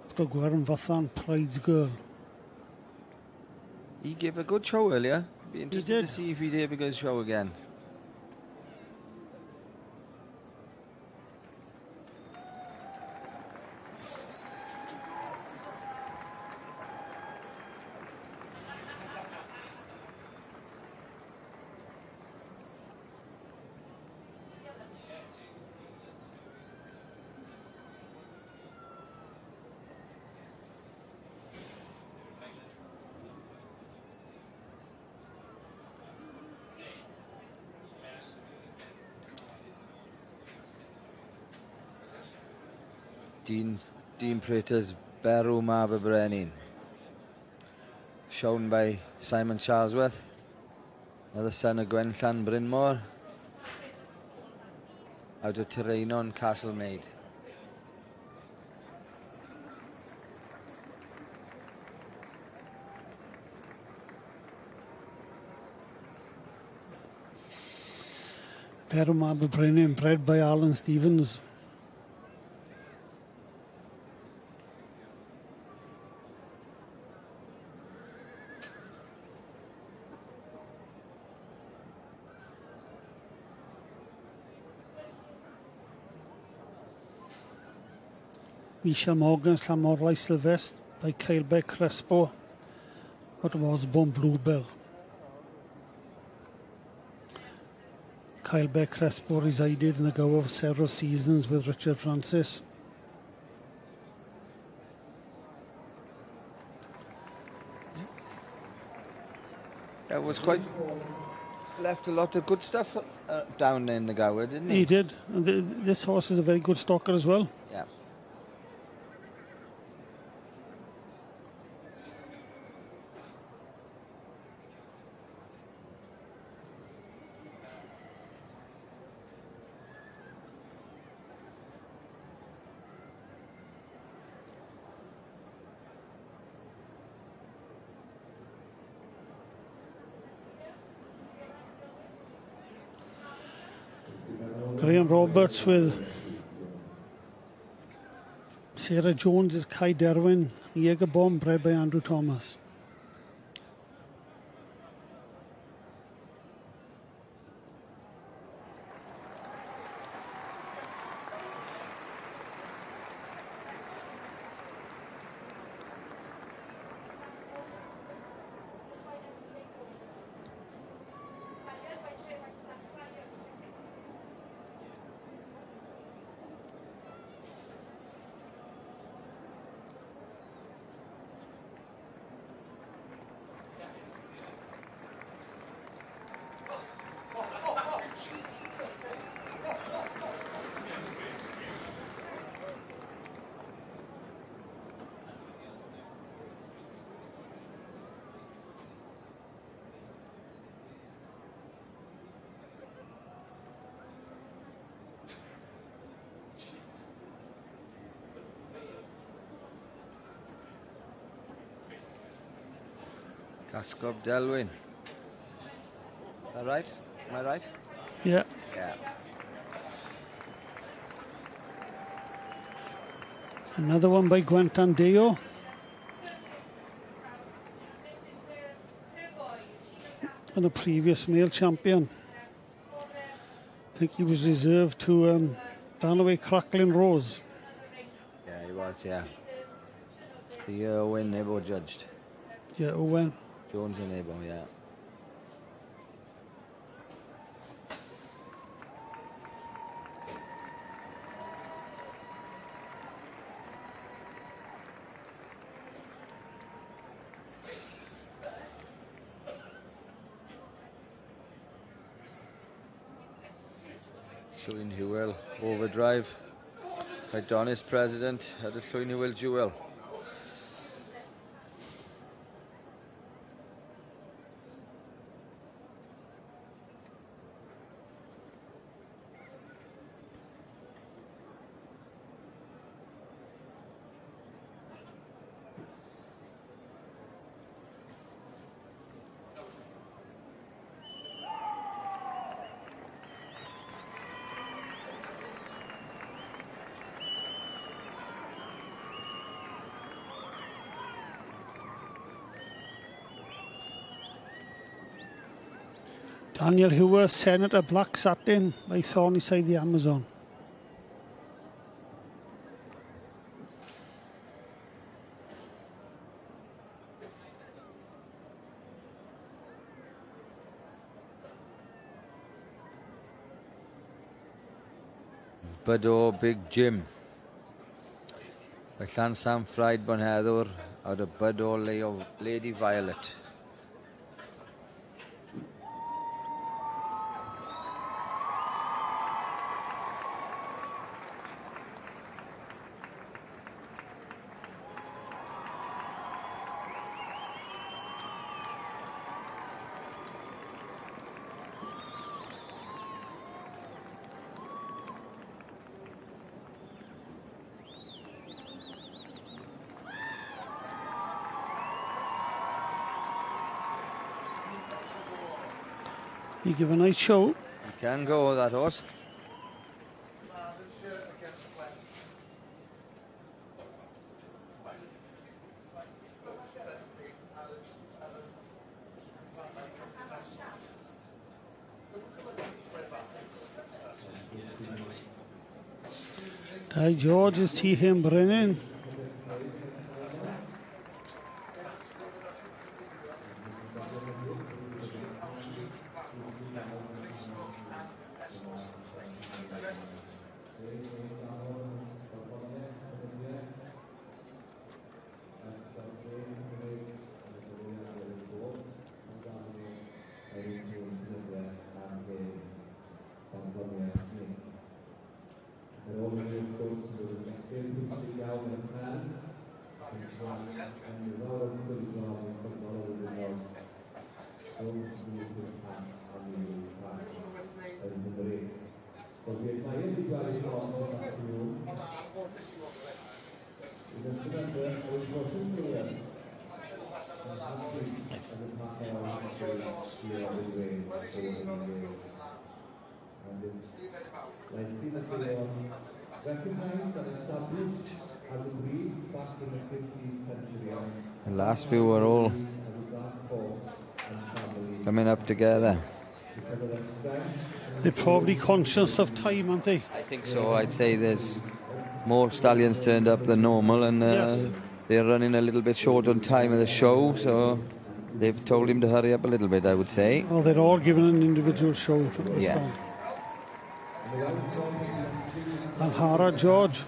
after Gwern Fathan Pride's Girl. He gave a good show earlier. Be interested did. to see if he'd ever go show again. Dean Prater's Berw Mab y Brenin. Shown by Simon Charlesworth, another son of Gwenllan Brynmore, out of Tyrrhenon Castlemaid. Berw Mab y Brenin, bred by Alan Stevens. Michel Morgan's Llamorlau Sylvest by Kyle Beck Crespo. What was Bon Bluebell. Kyle Beck Crespo resided in the Gower of several seasons with Richard Francis. That was quite... left a lot of good stuff down in the Gower, didn't he? He did. And this horse is a very good stalker as well. Yeah. Graham Roberts with Sarah Jones is Kai Derwin, Jaeger Bomb bred by Andrew Thomas. Cascob Delwyn. Is that right? Am I right? Yeah. Yeah. Another one by Guantandeo. And a previous male champion. I think he was reserved to Danaway Crackling Rose. Yeah, he was, yeah. The year Owen Nebo judged. Yeah, Owen. Jones and Nebo, yeah. Llwyn Hywel, overdrive by Donis President at the Llwyn Hywel Jewel. Daniel Hoover, Senator Black Satin by Thorny Side the Amazon. Buddo Big Jim. By Llan Sam Fried Bonheddwr out of Buddo Lady Violet. He give a nice show. You can go, that horse. Ty George is T. him Brennan. The last few were all coming up together. They're probably conscious of time, aren't they? I think so. I'd say there's more stallions turned up than normal, and Yes. they're running a little bit short on time of the show, so they've told him to hurry up a little bit, I would say. Well, they're all given an individual show at the Yeah. start. And Hara George.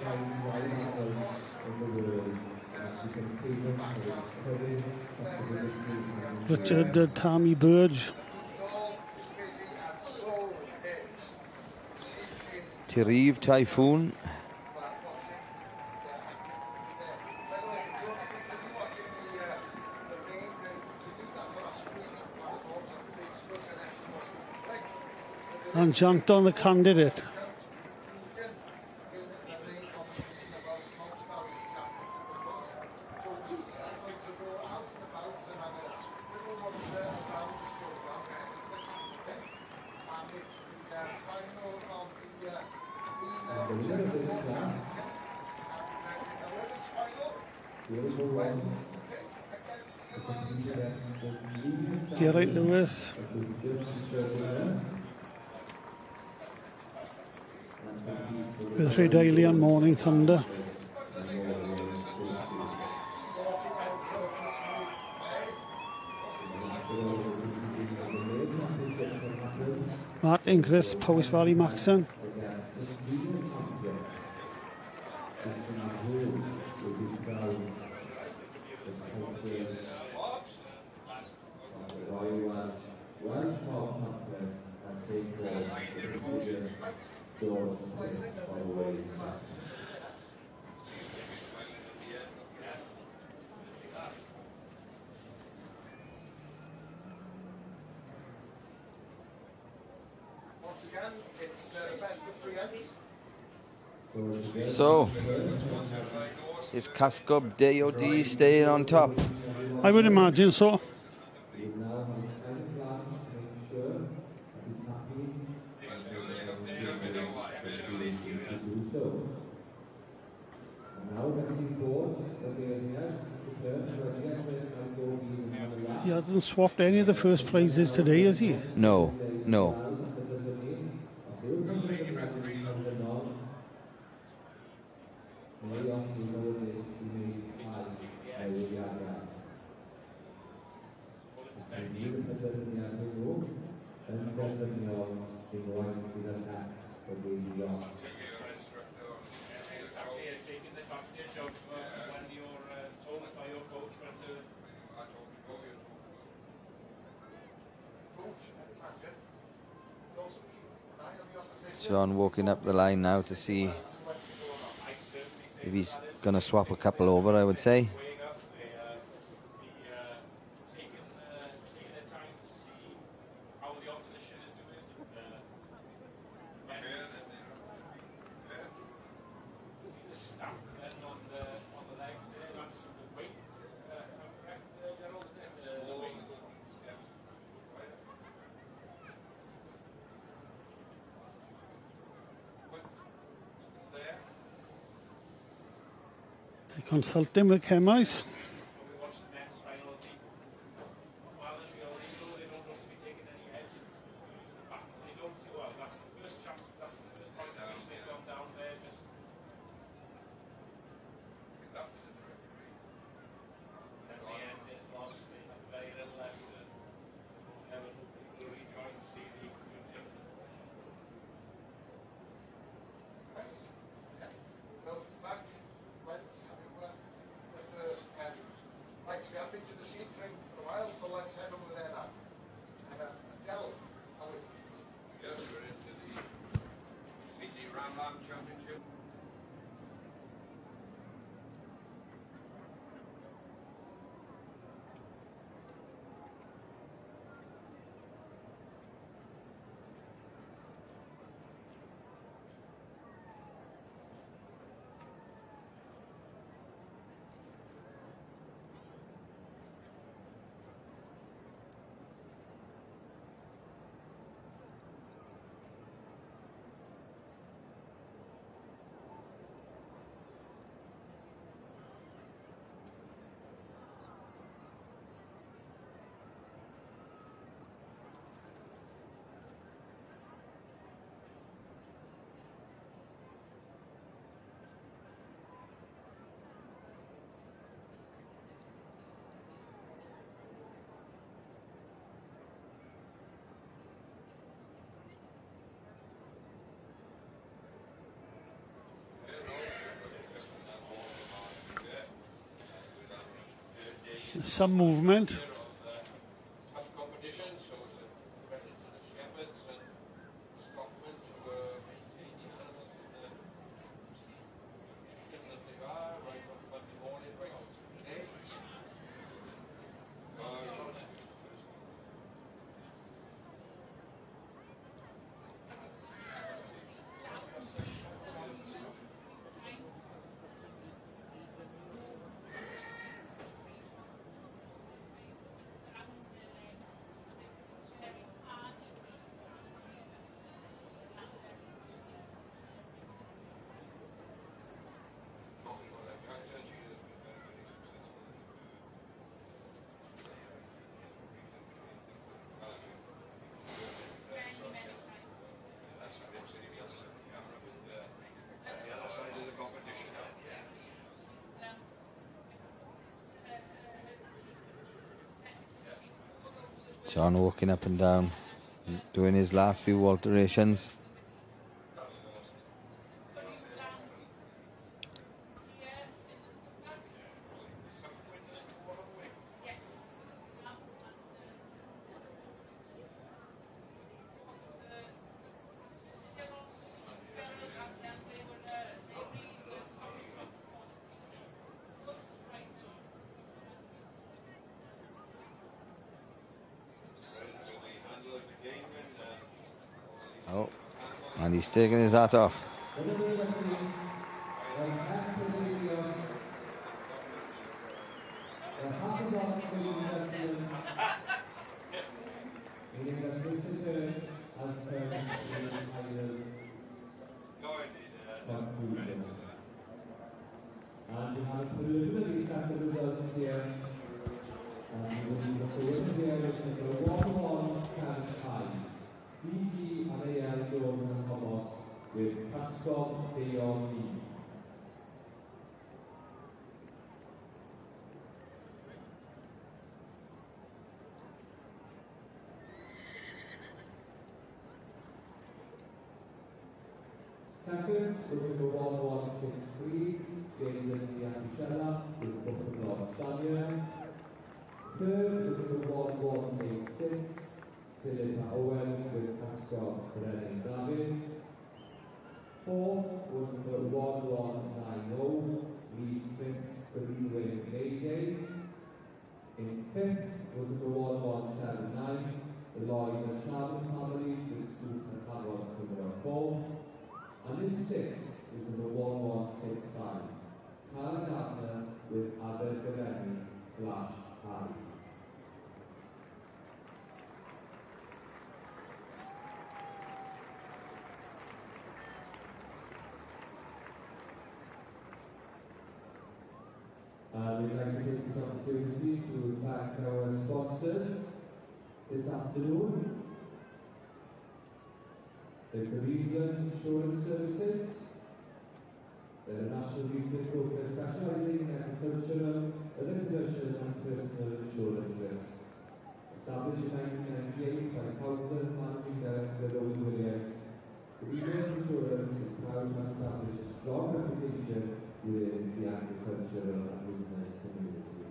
Richard Tommy Burge. Tireve Typhoon. And jumped on the candidate. it's the final of the And the winner of this class, the women's final. beautiful one, Against the to compete against the leading Geraint stallion Lewis that was just chosen there. And compete for the with Rhyd Daly and Morning Thunder. Martin Chris, Powys Valley Maxon. Welsh Cob Preparation and take Gylch by the way. Once again, it's the best of 3 ends. So, is Cascob DOD staying on top? I would imagine so. We now have time class to make sure that he's happy and do so. And now getting boards that they are here to turn, but yes, they can go even another lap. He hasn't swapped any of the first prizes today, has he? No, no. Sean walking up the line now to see if he's going to swap a couple over, I would say. Consulting with Chemice. Some movement. John walking up and down, doing his last few alterations. Oh, and he's taking his hat off. And we have a preliminary set of results here. And the winner here is number 1175. DG and AL Jones and Thomas with Cascob DRD. Second was number 1163, James and Michella with Buffalo Stallion. Third was number 1186, Philip Owens with Cascob Prynh. Fourth was number 1190, Lee Smith's Greenway Mayday. In fifth was number 1179, the Lloyd and Chapman families with Sue and Harold coming up fourth. And in sixth is number 1165, Carl Gardner with Abel Gaveni, Flash Harry. We'd like to take this opportunity to thank our sponsors this afternoon. The Cleveland Insurance Services, the National Retail Broker specialising in agricultural, commercial and personal insurance risk. Established in 1998 by founder and managing director Owen Williams, Cleveland Insurance is proud to establish a strong reputation within the agricultural and business community.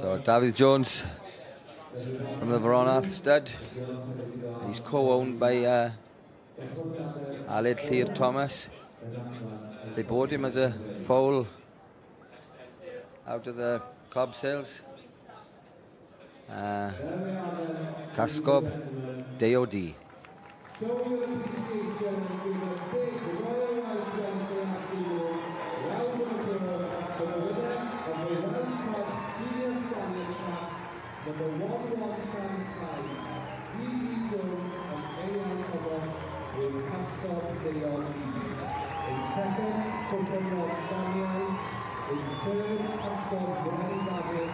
So David Jones from the Veronath stud. He's co-owned by Aled Llyr Thomas. They bought him as a foal out of the cob sales. Cascob DOD. Show your appreciation and give a big Royal Welsh Johnson round of applause for the winner of the Welsh Cob Senior Stallion Class, number 1175, D.G. Jones and A.L. Thomas with Cascob DRD. In second, Coconut Daniel. In third, Cascob Brian David.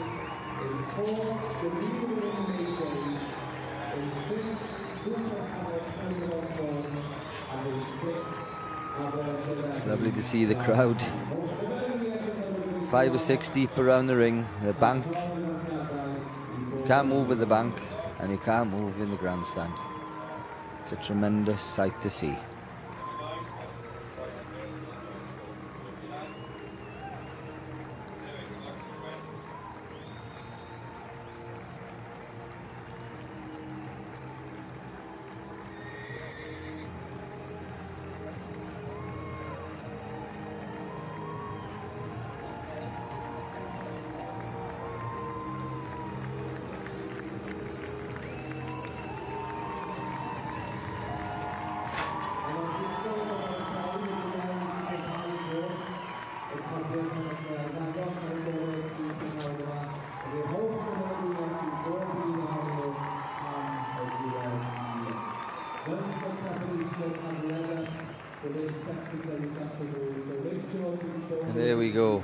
In fourth, the leader in Mayday. In fifth, It's lovely to see the crowd. 5 or 6 deep around the ring. The bank, you can't move with the bank and you can't move in the grandstand. It's a tremendous sight to see. And there we go,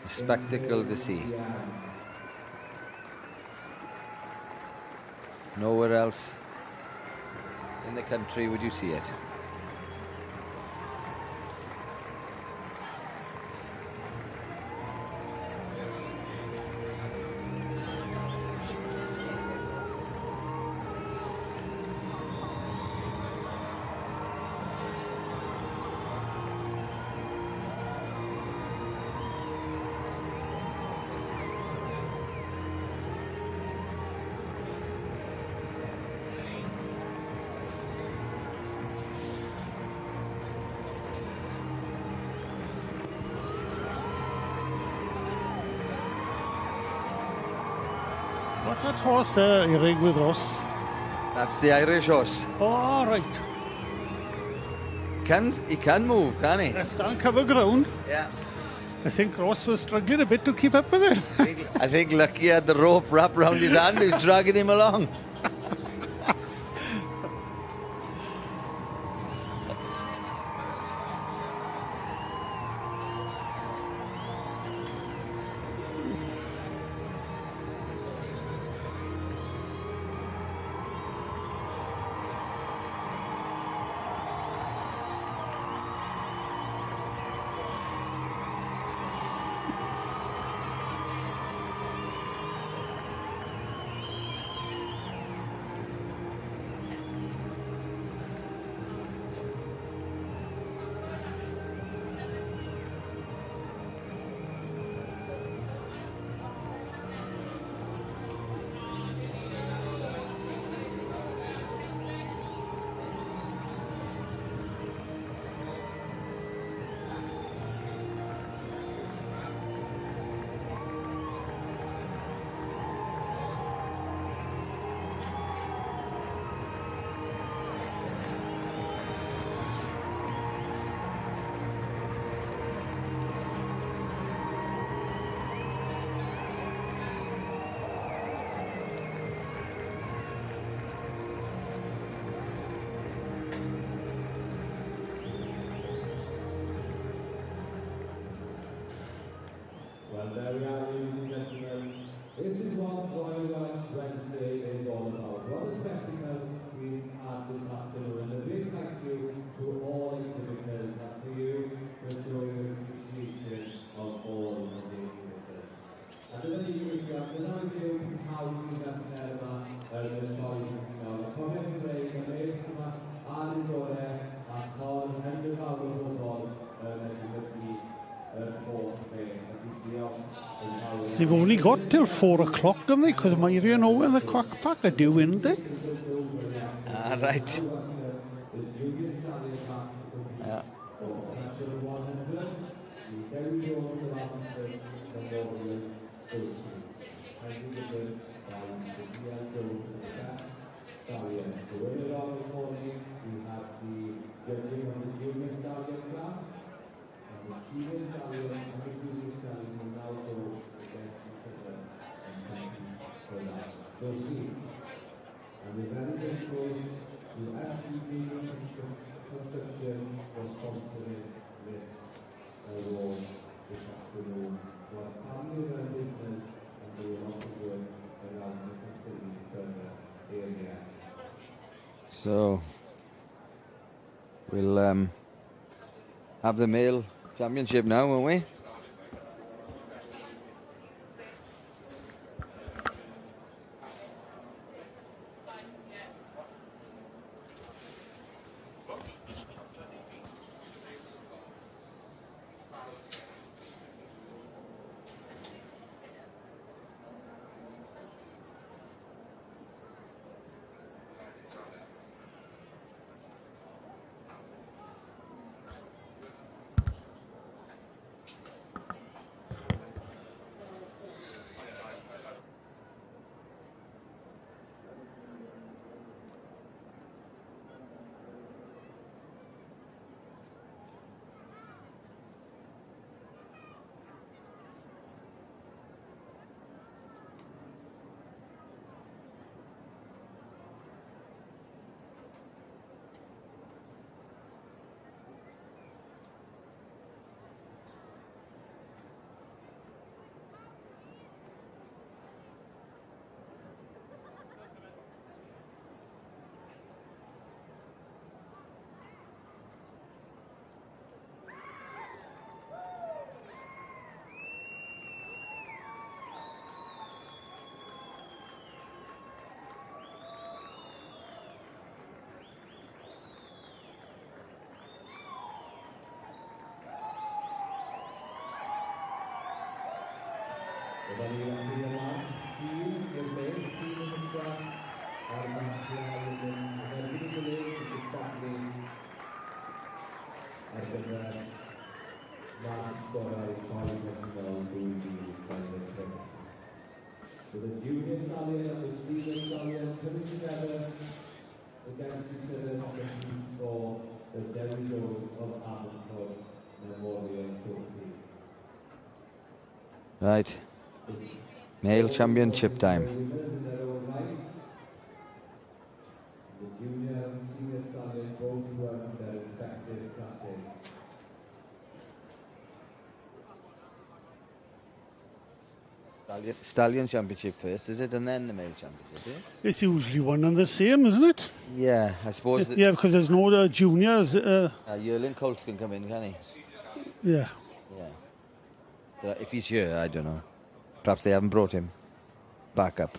a spectacle to see. Nowhere else in the country would you see it. What's that horse there you rig with Ross? That's the Irish horse. Oh, right. He can move, can he? That's on cover ground. Yeah. I think Ross was struggling a bit to keep up with it. I think Lucky had the rope wrapped around his hand. He was dragging him along. Well, there we are, ladies and gentlemen. This is what Royal Welsh Wednesday is all about. What a spectacle we've had this afternoon. And a big thank you to all exhibitors and for you for showing your appreciation of all of the exhibitors. And dyna ni dyna ni how we can have the sioe y cofio Cymreig, y medd yma ar y gorau, a ffordd enfawr o bobl yn ysgrifennu fourth day. They've only got till 4 o'clock, don't they? Because Myrian Owen, the quack pack, are due, isn't they? Ah, right. Yeah. Stallion. So earlier on this morning, we had the judging of the junior stallion class, and the senior stallion and the junior stallion will now go against each other, and thank you for that. So and we're very grateful to FYW Construction for sponsoring this award this afternoon. For a family-run business, and do a lot of work around the company further area. So we'll have the male championship now, won't we? Dyma ni wedi ymlaen, Prif, i'r beth, Prif yn y trac, a'r banciau yn erbyn I gilydd, yn ystaflu ar gyfer mas gorau troi fechnol 2025. So the junior stallion and the senior stallion coming together against each other to compete for the Derry Rose of Ardencourt Memorial Trophy. Right. Male championship time. Winners in their own right. The junior and senior stallion both won their respective classes. Stallion championship first, is it? And then the male championship, yeah? It's usually one and the same, isn't it? Yeah, I suppose. Yeah, because there's no juniors. Yearling Colt can come in, can he? Yeah. Yeah. So if he's here, I don't know. Perhaps they haven't brought him back up.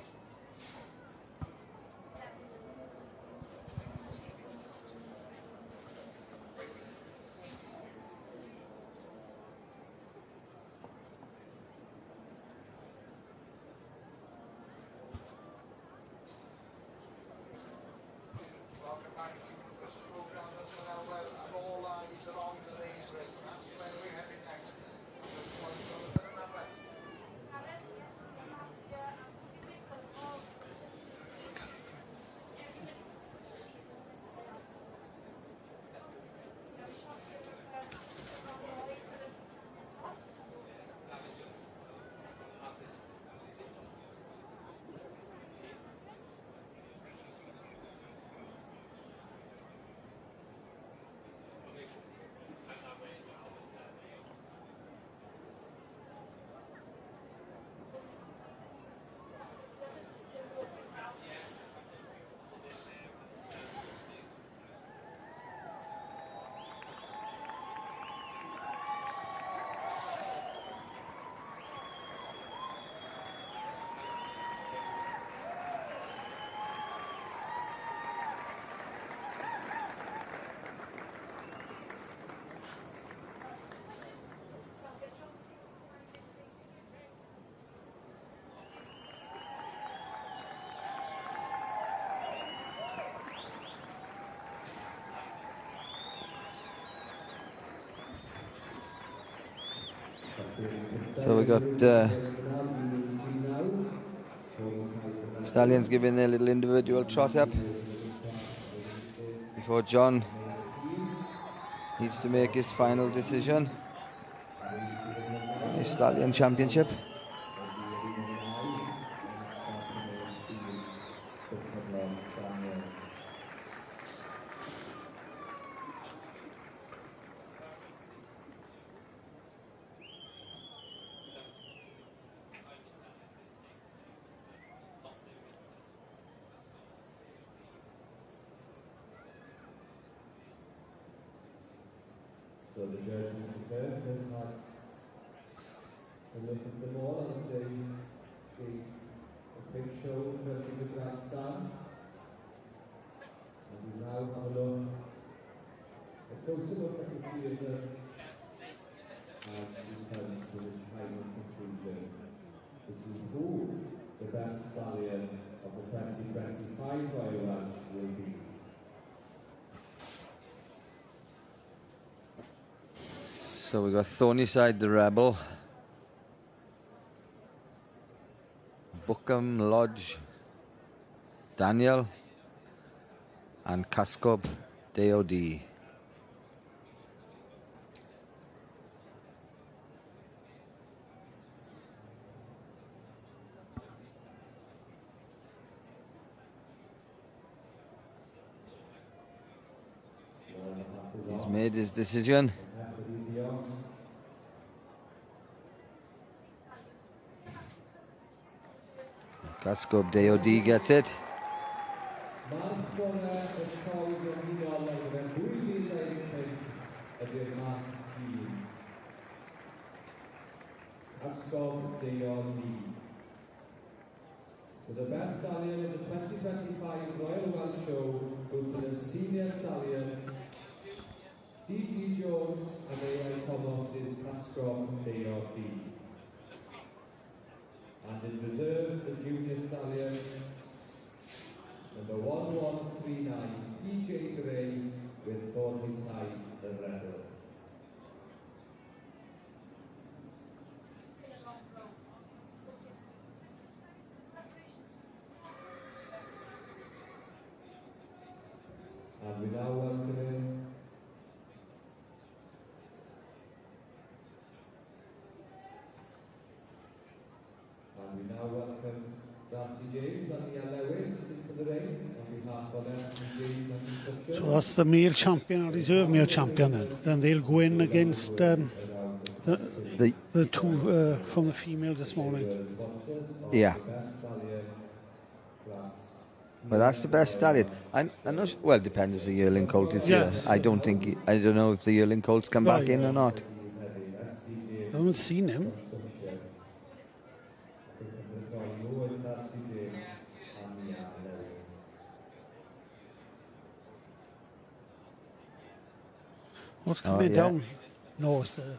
Welcome back to the first program as well, where all eyes are on the race race. That's where we're heading next. So we got Stallions giving their little individual trot up before John needs to make his final decision. His Stallion Championship. So the judge, Mr. Kirk, has had a look at them all as they gave a quick show in front of the grandstand. And we now have a closer look at the theatre as we come to this final conclusion to see who the best stallion of the 2025 Royal Welsh will be. So we got Thornyside the Rebel, Bookham Lodge Daniel, and Cascob DOD. He's made his decision. Cascob DOD gets it. Cascob DOD. For the best stallion of the 2025 Royal Welsh Show goes to the senior stallion, D.G. Jones and A.I. Thomas is Cascob DOD. And in reserve, the junior stallion, number 1139, PJ Gray, with for his side, the Rebel. And we now welcome Darcy James and Nia Lewis into the ring on behalf of Darcy James and Construction. So that's the male champion, or reserve male champion then. Then they'll go in against the two from the females this morning. Yeah. Well, that's the best stallion. I'm not. Well, depends if the yearling colt is here. I don't know if the yearling colts come back in or not. I haven't seen him. What's coming down? No, it's the...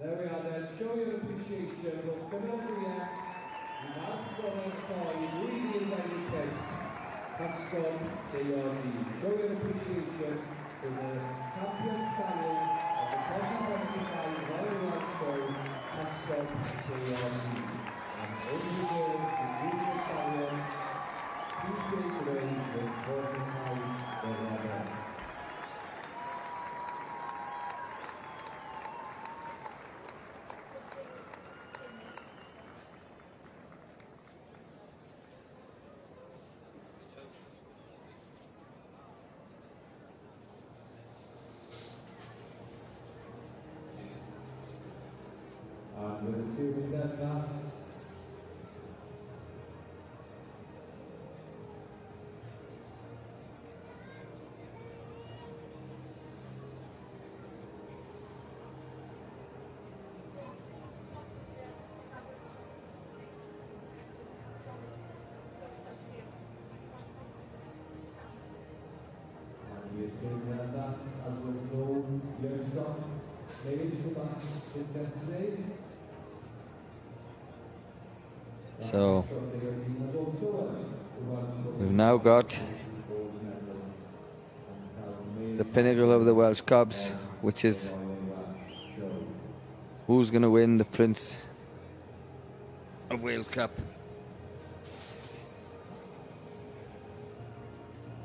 There we are then, show your appreciation, but come over here, not for the side, really anything. Pascal Deoni, show your appreciation to the champion stallion of the 2025 Royal Welsh Show, Pascal Deoni. And over here, the junior stallion, PJ Gray, with 45 the Rebel. With assuming that as was told years ago, maybe to go back since yesterday. So we've now got the pinnacle of the Welsh Cobs, which is who's going to win the Prince of Wales Cup.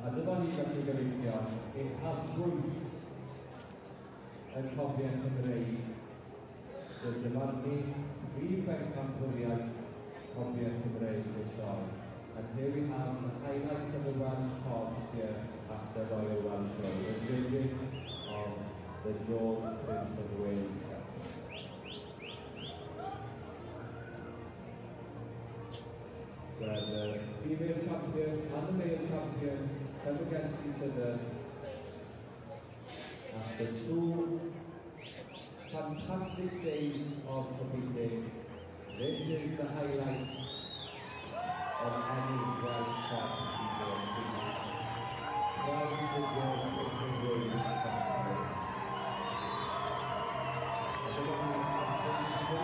And here we have the highlight of the Welsh Cobs here at the Royal Welsh Show, the judging of the George Prince of Wales Cup. Where the female champions and the male champions come against each other after 2 fantastic days of competing. This is the highlight of any Welsh Cob proud to George Prince of Wales Cup.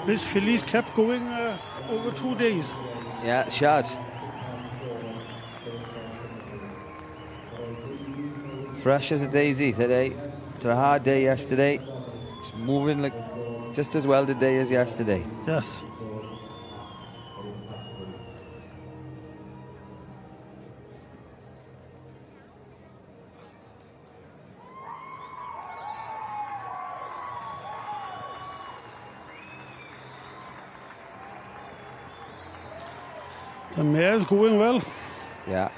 This filly's kept going over 2 days. Yeah, she has. Fresh as a daisy today. It's a hard day yesterday. It's moving like just as well today as yesterday. Yes. The mare's going well. Yeah.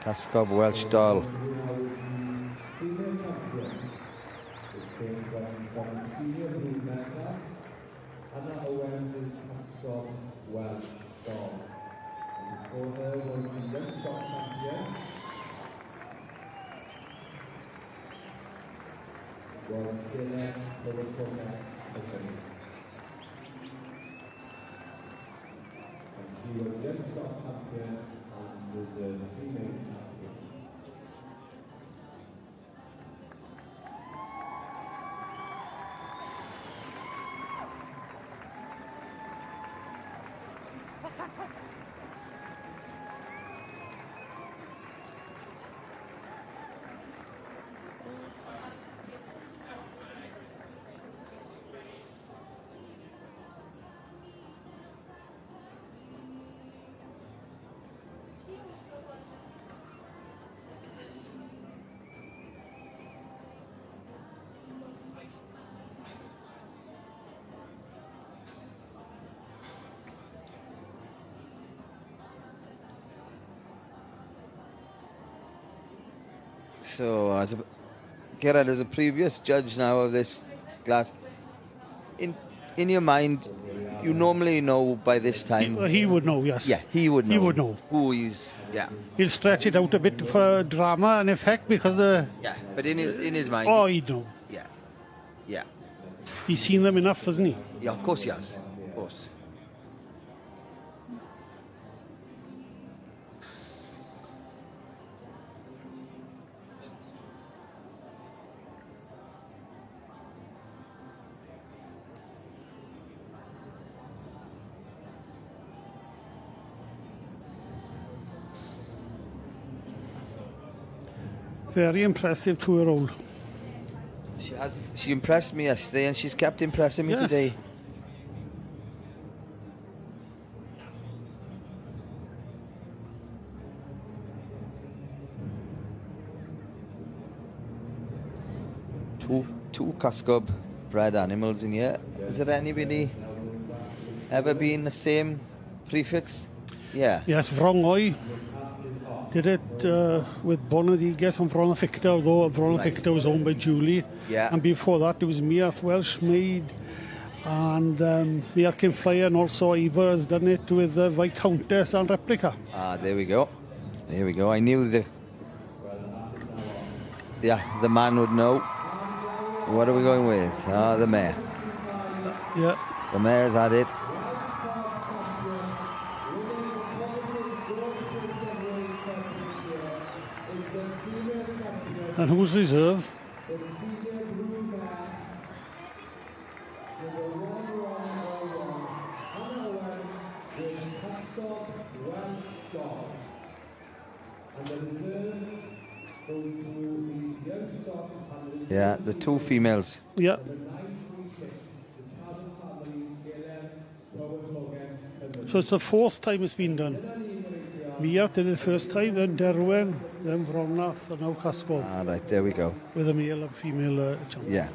Cascob Welsh doll. Anna Owens is Cascob Welsh dog. And before her was the young stock champion. Was Gylch for the Thomas Prif. And she was young stock champion and was the female champion. So, Gerard, as a previous judge now of this class, in your mind, you normally know by this time. He would know, yes. Yeah, he would know. He would know. Who he's. Yeah. He'll stretch it out a bit for drama and effect because the. Yeah, but in his mind. Oh, he'd know. Yeah. Yeah. He's seen them enough, hasn't he? Yeah, of course he has. Of course. Very impressive 2-year-old. She impressed me yesterday, and she's kept impressing me today. Two Cascob bred animals in here. Has there anybody ever been the same prefix? Yeah. Yes, Wrongoi did it with Bonadigas and Vronaficta, although Vronaficta was owned by Julie. Yeah. And before that, it was Meath Welsh Maid and Mearkin Flyer, and also Eva has done it with Viscountess and Replica. Ah, there we go. There we go. I knew the man would know. What are we going with? Ah, the mare. Yeah. The mare's had it. And who's reserve? Yeah, the two females. Yeah. So it's the fourth time it's been done. Mia did it the first time, then Derwen, then Vrona, and now Cascob. Ah, right, there we go. With a male and female champion. Yeah.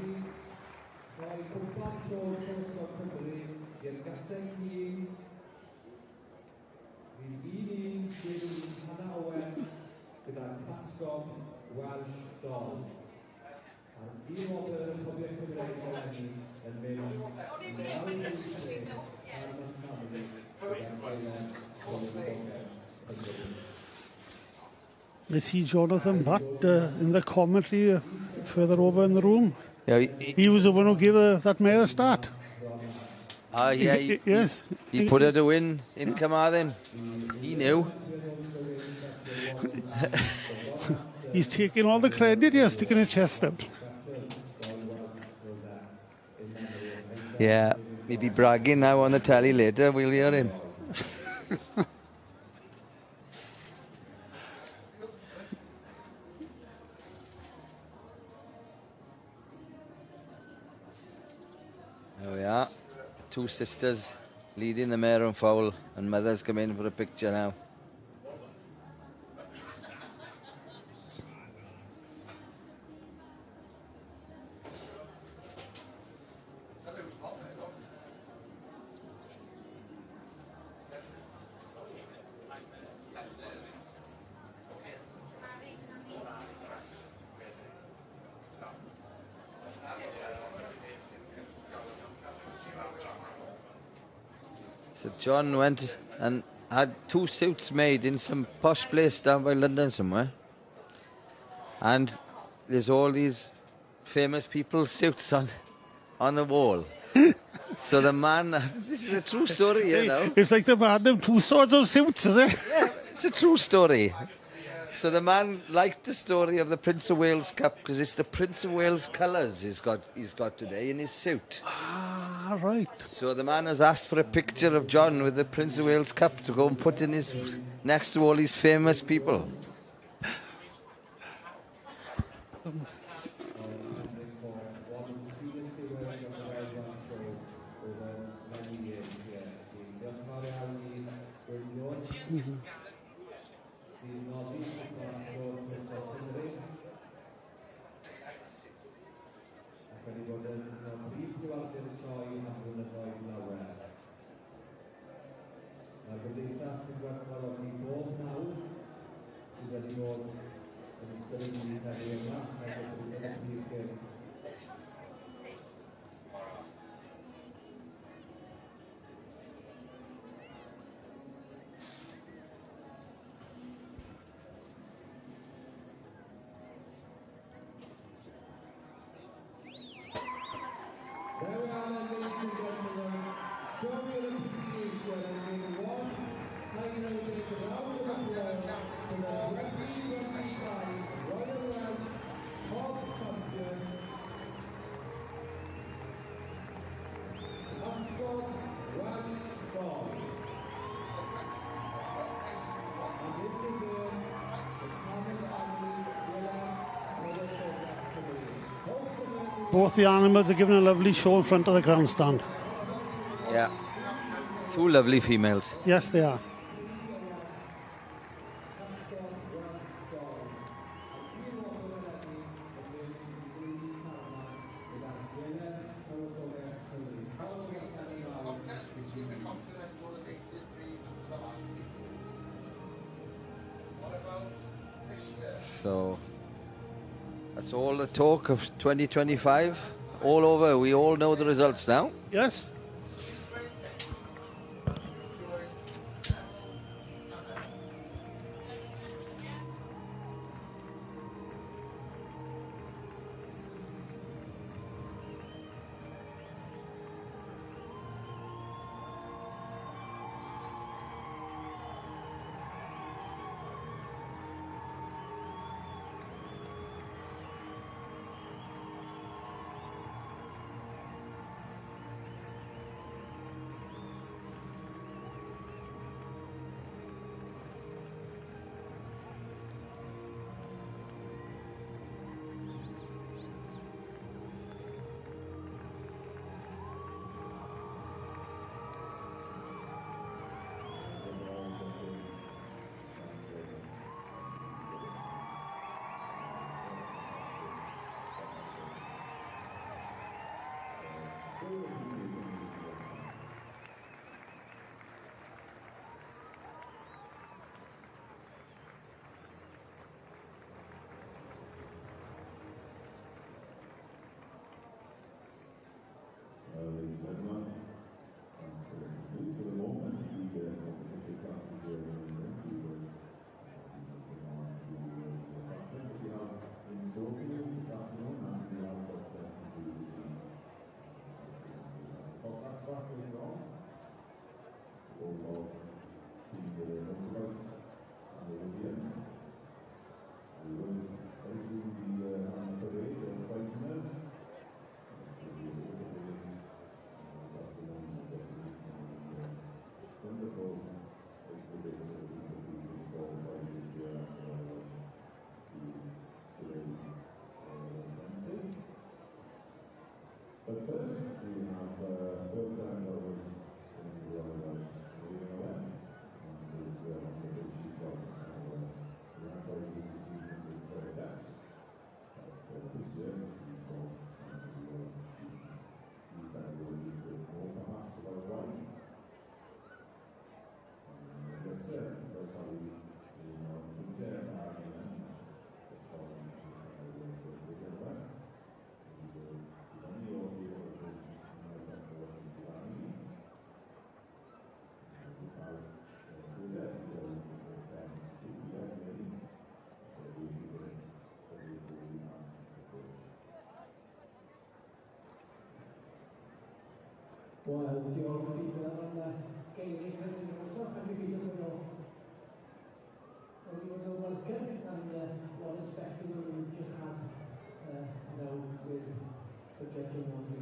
I see Jonathan Butt in the commentary further over in the room. Yeah, he was the one who gave that mare a start. Yeah. Yes. He put her to win in Carmarthen. He knew. He's taking all the credit, he's sticking his chest up. Yeah, He'll be bragging now on the telly later, we'll hear him. There we are. Two sisters leading the mare and foal, and mother's come in for a picture now. So John went and had 2 suits made in some posh place down by London somewhere. And there's all these famous people's suits on the wall. So the man, this is a true story, you know. It's like the man had 2 sorts of suits, is it? Yeah, it's a true story. So the man liked the story of the Prince of Wales Cup because it's the Prince of Wales colours he's got today in his suit. Ah, right. So the man has asked for a picture of John with the Prince of Wales Cup to go and put in his next to all these famous people. Both the animals are given a lovely show in front of the grandstand. Yeah. 2 lovely females. Yes, they are. So that's all the talk of 2025. All over. We all know the results now. Yes. Wel, diolch Peter, ond geiriau hynny yn ymwneud, thank you Peter for your well, he was a welcome and what a spectacle we just had now with the judging on the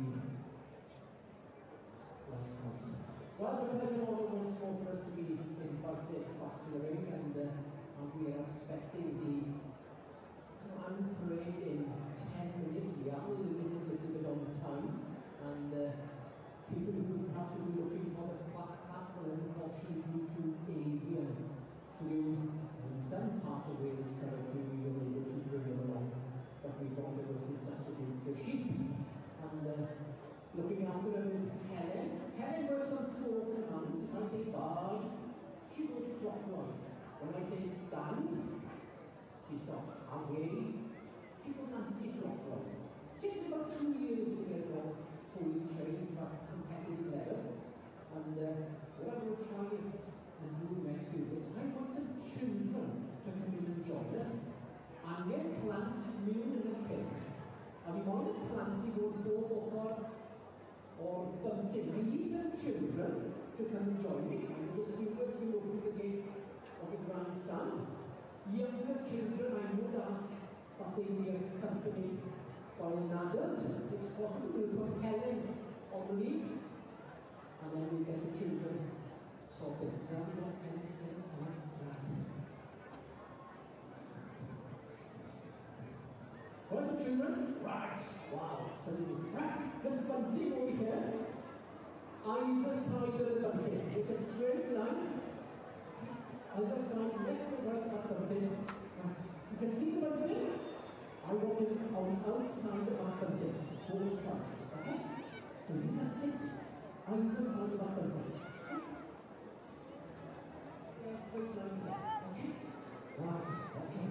Welsh Cobs. Well, it's a pleasure once more for us to be invited back to the ring and as we are expecting the grand parade in 10 minutes, we are limited a little bit on time and people who perhaps will be looking for the backpack will unfortunately due to avian flu and some passageways territory we were able to bring them along, but we wanted to substitute for sheep. And looking after them is Helen. Helen works on 4 commands. If I say bye, she goes clockwise. When I say stand, she stops away. She goes anti-clockwise. It takes about 2 years to get her fully trained at competitive level. And what I'm going to try and do next year is I want some children to come in and join us. And we'll plant moon in the kids. And we want to plant the good buffer or bunting. I need some children to come and join me. And the students will open the gates of the grandstand. Younger children I would ask that they be accompanied by an adult. It's possible we'll put Helen on the lead. And then we'll get the children sorted. Now we want anything like that. Right, the children? Right. Wow. So right. This bunting over here. Either side of the bunting. Make a straight line. Either side, left and right of that bunting. Right. You can see the bunting. I want it on the outside of that bunting. Both sides. Okay? So you can sit either side of that bunting. Straight line there. Okay? Right. Okay.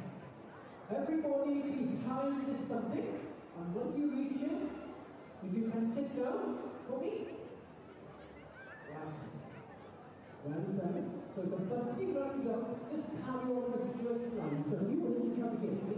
Everybody behind this bunting, and once you reach it, if you can sit down for me. Right. Well done. So the bunting runs out, just carry on a straight line. So if you want to come against me,